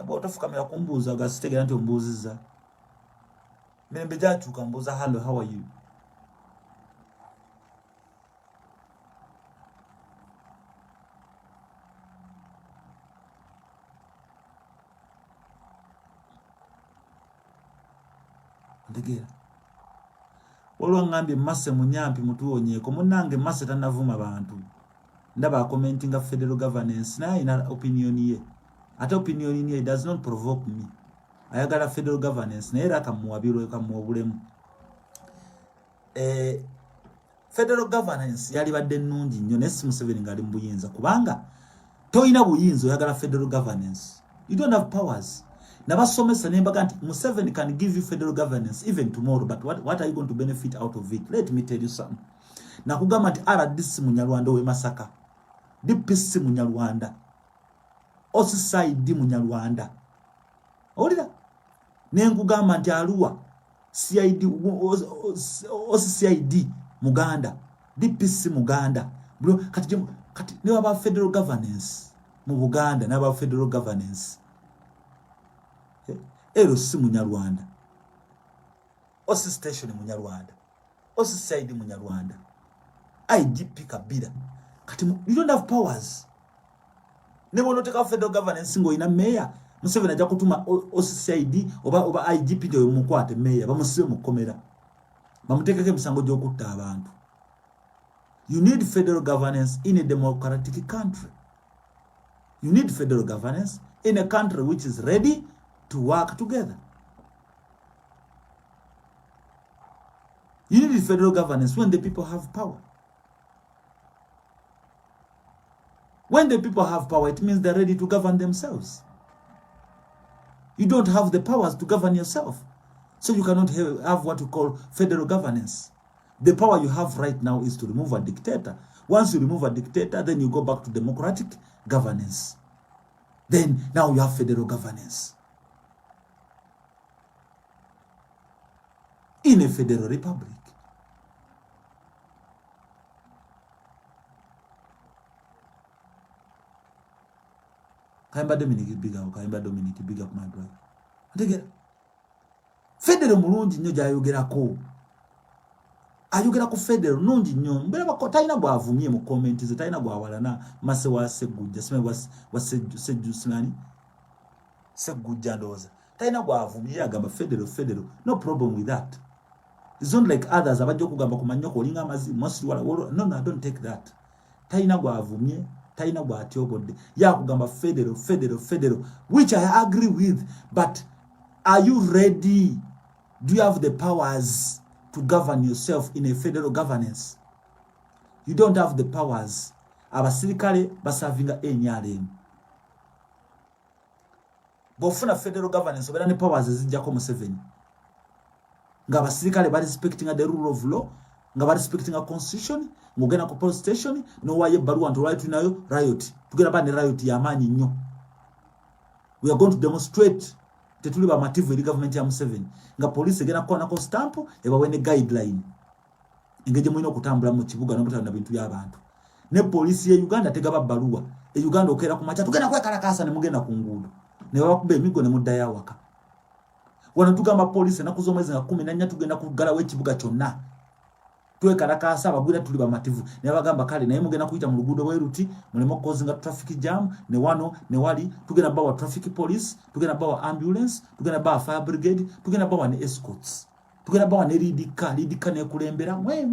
Bw'otofuka fukamira kumbuuza gasitegera nti ombuuziza. Mirembe gyatuuka mbuuza hello, how are you? Degera. Olwo ngambye Masse munyampi mutuwonyeeko munnange Masse tanavuma bantu. Ndaba commentinga federal governance naye ina opinion ye. Ate opinion ye does not provoke me. Ayagala federal governance naye era akamuwabiro kamuwabulemu. Federal governance yali badde nnungi nnyo ne Museveni ngali mu buyinza kubanga toyina buyinza oyagala federal governance. You don't have powers. Nabasomesa nembaga nti Museveni can give you federal governance even tomorrow, but what are you going to benefit out of it? Let me tell you something. Nakugamba nti RDC Munyarwanda we Masaka, DPC Munyarwanda, OCCID Munyarwanda. Olira nenkugamba nti Arua CID OCCID Muganda, DPC Muganda. Bro kati ne waba federal governance mu Buganda n'aba federal governance. Ero si Munyarwanda. Osi station Munyarwanda. Osi side Munyarwanda. IGP Kabila. Kati you don't have powers. Nebo no take federal governance ngo ina mayor. Museveni ajja kutuma osi side oba IGP de mukwate mayor bamusibe mukomera. Bamutekeke misango gy'okutta abantu. You need federal governance in a democratic country. You need federal governance in a country which is ready to work together. You need federal governance when the people have power. When the people have power, it means they're ready to govern themselves. You don't have the powers to govern yourself. So you cannot have what you call federal governance. The power you have right now is to remove a dictator Once you remove a dictator, then you go back to democratic governance. Then now you have federal governance. In a federal republic. Kaimba Dominic big up, Kaimba Dominic big up my brother. Ategera. Federal mulungi nnyo jayogerako. Ayogera ku federal nungi nnyo. Mbere bako talina gwavumye mu comment ze talina gwawalana mase wa Segujja sime wa Seju simani. Segujja ndoza. Talina gwavumye agamba federal. No problem with that. It's not like others abajja kugamba kumanyoko olinga amazi mostly wala. No, I don't take that. Talina gwavumye. Taina gwa atyobodde ya kugamba federal, which I agree with, but are you ready? Do you have the powers to govern yourself in a federal governance? You don't have the powers. Abasirikale basavinga NRM. Bofuna federal governance obera ne powers ezijjako mu 7. Nga abasirikale ba respecting the rule of law, nga ba respecting a constitution, ngogena ku police station no waye baruwa nto right nayo riot. Tugera ba ne riot ya manyi nnyo. We are going to demonstrate tetuli ba mativu eri government ya M7 nga police egena kona ko stamp eba wene guideline engeje mwino kutambula mu kibuga n'obutanda bintu by'abantu ne police ye Uganda tegaba baluwa e Uganda okera ku macha tugenda kwekalakasa ne mugenda ku ngudo ne bakuba emigo ne mudda yawaka wana tugamba police nakuzo mwezi nga 14 tugenda kugala we kibuga kyonna twekalakasa abagwira tuli ba mativu ne bagamba kale naye mugenda kuyita mu lugudo weruti mulemo causing traffic jam ne wano ne wali tugenda bawa traffic police tugenda bawa ambulance tugenda bawa fire brigade tugenda bawa ne escorts tugenda bawa ne lidika ne kulembera mwe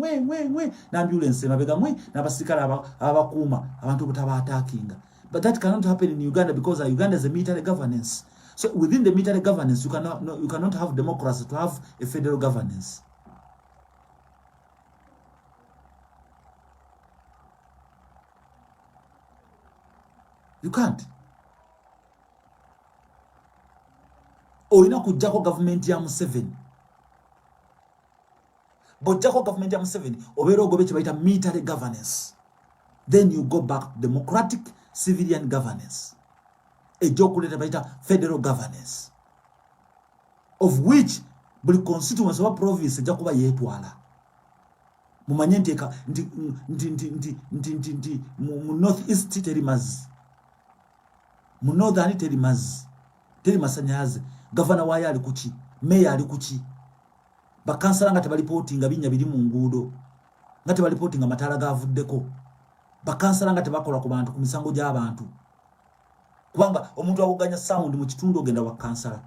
na ambulance mabega mwe na basikala abakuma abantu butaba attacking. But that cannot happen in Uganda because Uganda is a military governance. So within the military governance you cannot have democracy to have a federal governance. You can't. Oina kujako government ya M7. Bojako government ya M7 obero gobe chibaita military governance. Then you go back democratic civilian governance. Ejokuleta baita federal governance. Of which buli constituency wa province jakuba yetwala. Mumanye nteka mu north east terimazi. Mu northern terimasanyaze. Governor waya ali kuchi, mayor ali kuchi. Bakansala nga tebalipotinga binya biri mu ngudo. Nga tebalipotinga matala gavuddeko. Bakansala nga tebakola ku bantu ku misango gy'abantu. Kubanga omuntu akuganya sound mu kitundu ogenda wa kansala.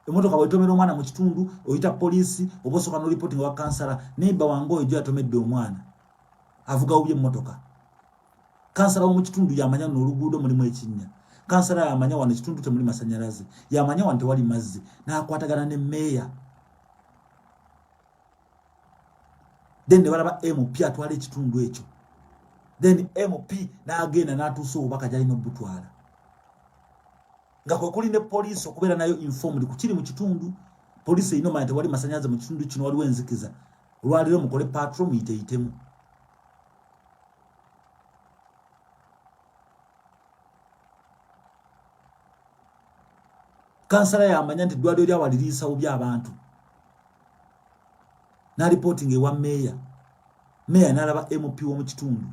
Emotoka bwetomera omwana mu kitundu oyita police obosoka no reporting wa kansala neighbor wango ejo atomedde omwana. Avuga ubye motoka. Kansala mu kitundu yamanya no lugudo mulimu ekinnya. Kansala yamanya wano kitundu temuli masanyalaze. Yamanya wano tewali mazzi. Na akwatagana ne mayor. Then ne balaba MP atwala ekitundu ekyo. Then MP na agenda n'atuusa obubaka gy'alina obutwala. Nga kwe kuli ne police okubeera nayo informed ku kiri mu kitundu. Police ino manya tewali masanyalaze mu kitundu kino waliwo enzikiza. Olwaliro mukole patrol muyiteyitemu. Kansala yamanya nti ddwaliro lya waliriisa oby abantu. Na reporting ewa mayor. Mayor n'alaba MP w'omu kitundu.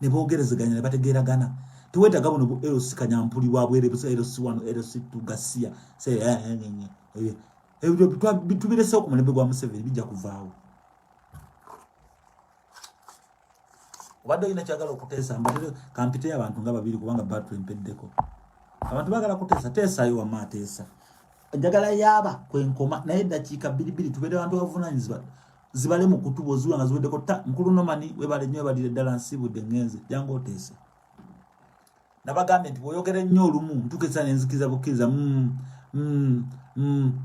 Ne boogerezeganya ne bategeeragana. Tuwetaga buno bu LC Kanyampuli wabwere buso LC1 LC2 Gasia. Ebyo bitubirese okumunebe gwa Museveni bijja kuvaawo. Obadde olina kyagala okuteesa mbalire kampite y'abantu nga babiri kubanga battle empeddeko. Abantu bagala kuteesa teesayo wa mateesa. Njagala yaba kwenkoma naye dakiika 2 tubere abantu bavunanyizibwa zibale mu kutubo zuwa nga ziweddeko ta mukulu nomani webale nnyo balire ddala nsibudde ngenze jangu oteese. Nabagambe nti bw'oyogera nnyo olumu ntukesa n'enzikiza bukkiriza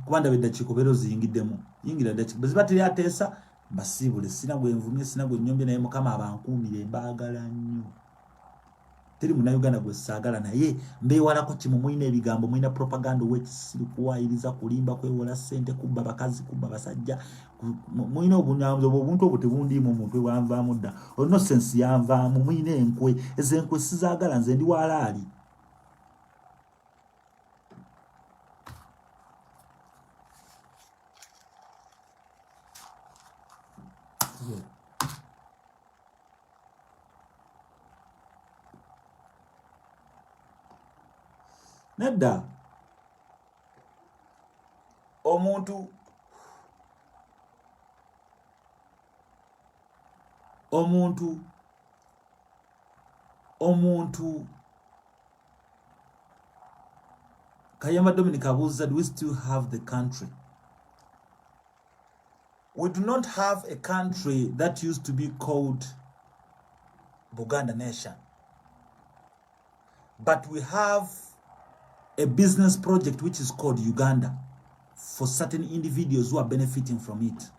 kubanda beddakiiko beero ziyingiddemu yingira dakiiko bwe ziba teri ateesa basiibule sina gwe nvumye sina gwe nnyombe naye Mukama abankuumire mbaagala nnyo. teri munnayuganda gwe saagala naye mbeewalako kimu mulina ebigambo mulina propaganda ow'ekisiri kuwaayiriza kulimba kwewola ssente kubba bakazi kubba basajja mulina obunyanzi obuntu obwo tebundiimu omuntu ewanvaamu dda olina sensi yanvaamu mulina enkwe ezo enkwe sizaagala nze ndi waalaali nedda omuntu Kayamba Dominic abuuza, do we still have the country? We do not have a country that used to be called Buganda Nation, but we have a business project which is called Uganda for certain individuals who are benefiting from it,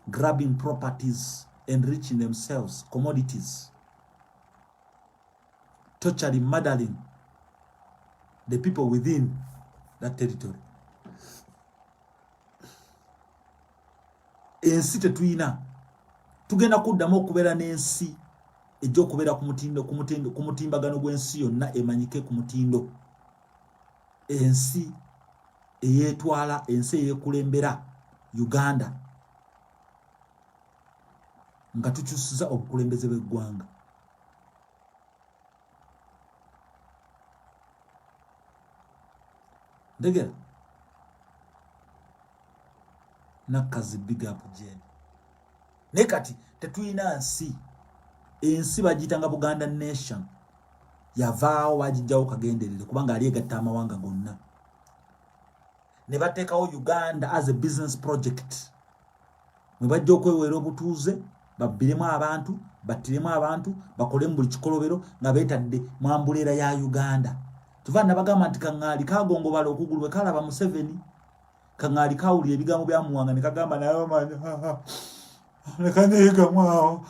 grabbing properties, enriching themselves, commodities, torturing, murdering the people within that territory. Ensi tetuyina tugenda kuddamu okubeera n'ensi ejja okubeera ku mutimbagano gw'ensi yonna emanyike ku mutindo, ensi eyeetwala, ensi eyeekulembera Uganda nga tukyusiza obukulembeze bw'eggwanga. Ndegera nakazi big up Jen. Ne kati tetuyina nsi, ensi bagiyitanga Buganda Nation, yavaawo bagijjawo kagenderere kubanga ali egatta amawanga gonna. Ne bateekawo Uganda as a business project, mwe bajja okweweera obutuuze, babbiremu abantu, battiremu abantu, bakolemu buli kikolobero nga beetadde mwambuleera ya Uganda. Tuva nabagamba nti kaŋŋaali kagongobala okugulu bwe kalaba Museveni, kaŋŋaali kawulira ebigambo bya Muwanga ne kagamba naye manyi nekanyiigamwawo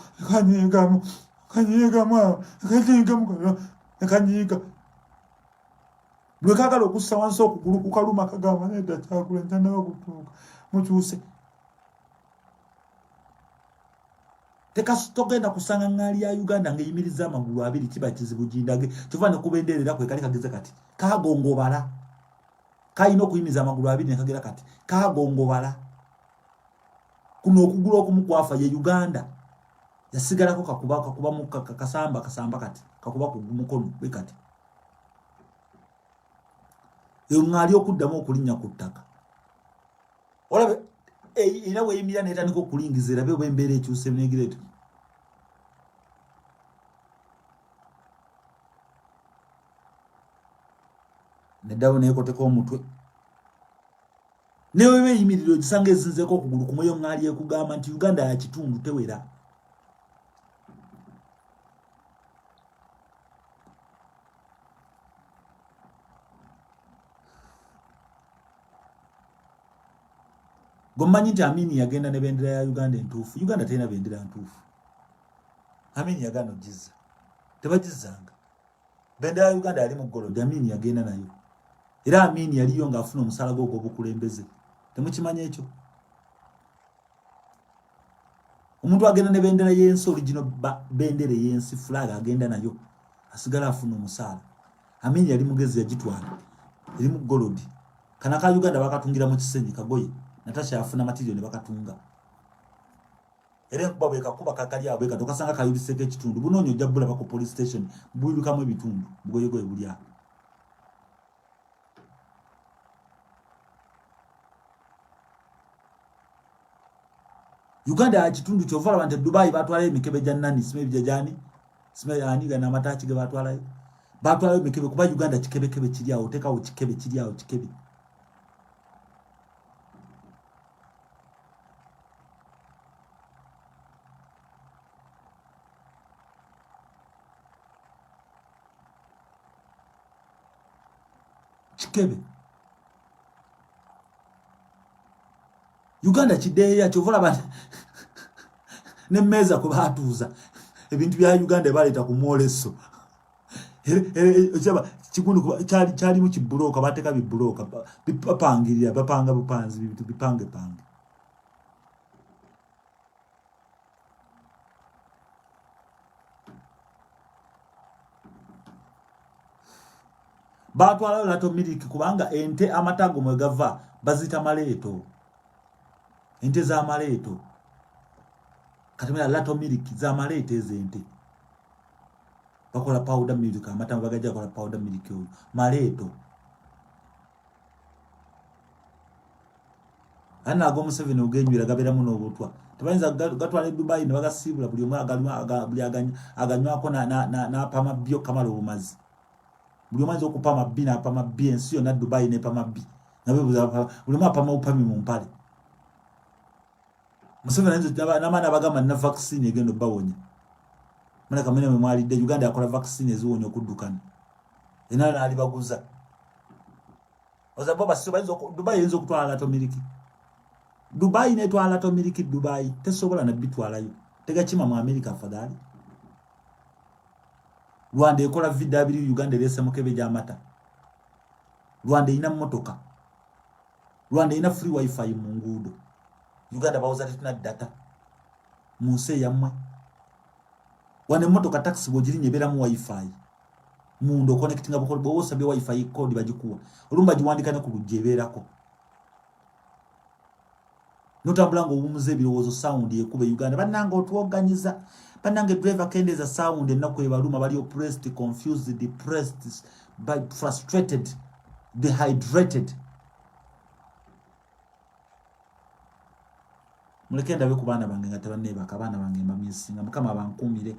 nekanyiiga bwe kagala okussa wansi okugulu kukaluma kagamba nedda kyakule ntandaba kutuuka mukyuse. Togenda kusanga ŋŋaali ya Uganda ng'eyimiriza amagulu abiri kiba kizibu gindage. Kyova ne kubenderera kwe kali kageze kati kagongobala, kayina okuyimiza amagulu abiri ne kagera kati kagongobala. Kuno okugulu okumu kwafa ye Uganda yasigalako kakuba mu kasamba kati kakuba ku mukono we kati ŋŋaali okuddamu okulinnya ku ttaka. Olabe era weeyimira n'etandika okulingiza erabe bw'embeera ekyuse negireeto. Neddawo neekoteko omutwe newe beeyimirira ogisanga ezinzeeko okugulu kumwe yo ŋŋaali ekugamba nti Uganda ya kitundu tewera. Gomanyi nti Amini yagenda ne bendera ya Uganda entuufu. Uganda terina bendera ntuufu. Amini yaganda ogiza tebagizanga. Bendera ya Uganda yali mu ggolodi, Amini yagenda nayo. Era Amini yaliyo ng'afuna omusala gwe ogw'obukulembeze. Temukimanyi ekyo? Omuntu agenda ne bendera y'ensi, original bendera y'ensi, flag agenda nayo, asigala afuna omusala. Amini yali mugezi yagitwala. Eri mu ggolodi. Kana ka Uganda bakatungira mu kisenyi kagoye. Natasha yafuna material ne bakatunga. Era enkuba bwe kakuba kakali abwe kato kasanga kayibiseko ekitundu. Bunoonyo ojja bulaba ku police station buyirukamu ebitundu bugoyegoye buli awo. Uganda ya kitundu kyova laba nti Dubai batwala emikebe gya nani sime bijajani sime aniga na matachi ge batwala emikebe kuba Uganda kikebekebe kiri awo, tekawo kikebe kiri awo kikebe. Kebe Uganda kideya kyovola bati ne meza ko batuuza ebintu bya Uganda baleta ku mwoleso Chaba chikundu chali mu kibuloka bateka bibuloka bipangirira bapanga bupanzi bibitu bipange pange. Batwala lato miliki kubanga ente amatago mwe gava bazita maleto. Ente za maleto. Katumira lato miliki za malete ente. Bakola powder milk amatago bagaja kola powder milk yo maleto. Ana go Museveni ugenywira gabera muno obutwa. Tabanza gatwala Dubai ne bagasibula buli omwe aganywa ko na pama bio kamalo bumazi. Buli omwe okupama bina pama bien sio na Dubai ne pama bi. Nabe buli omwe pama upami mu mpale. Museveni nzo namana bagama na vaccine egendo bawonya. Mana kamene mwali de Uganda yakola vaccine eziwonya okuddukana. Enala ali baguza. Oza baba sio bazo Dubai yenzo kutwala lato miliki. Dubai netwala lato miliki Dubai tesobola na bitwalayo. Tega chima mu America afadhali. Rwanda ekola VW Uganda lese mukebe jamata. Rwanda ina motoka. Rwanda ina free wifi mu ngudo. Uganda bawuza tuna data. Munse yamwe. Wane motoka taxi bojiri nyebera mu wifi. Mundo connecting abako bose be wifi code bagikuwa. Olumba jiwandika ne kujeberako. Notambulango umuze birozo sound yekube Uganda bananga otuoganyiza banange driver kendeza sound enako ebaluma bali oppressed, confused, depressed, by frustrated, dehydrated. Mulekenda be kubana bange ngatabanne bakabana bange mamisinga mukama bankumire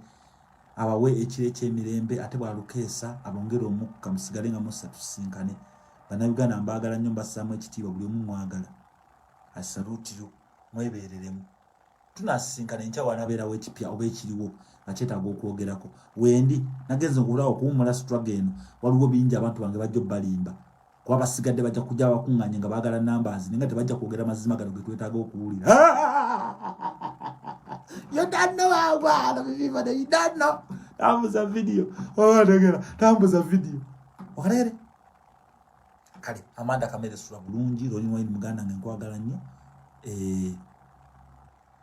abawe ekire kyemirembe ate bwalukesa abongero omukka musigale nga musatu sinkane bana Uganda mbagala nyumba samwe ekitiba buli omu mwagala. I salute you. Mwebereremu. Tunasinkana ncha wanabera wechipya obekiriwo achetaga okwogerako. Wendi nagenze ngulawo kuumula struggle eno. Waliwo binja abantu bange bajjo balimba. Kwa basigadde bajja kujja bakunganye nga bagala numbers ninga tebajja kwogera mazima galo getwetaga okuwulira. You don't know how bad you don't know. Tambuza video. Oh ndagera tambuza video. Okalere kale Amanda Kamere sura bulungi loli mwe muganda nkwagala nnyo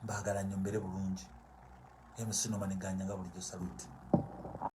mbagala nnyo mbere bulungi emusino maniganya nga bulijjo salute.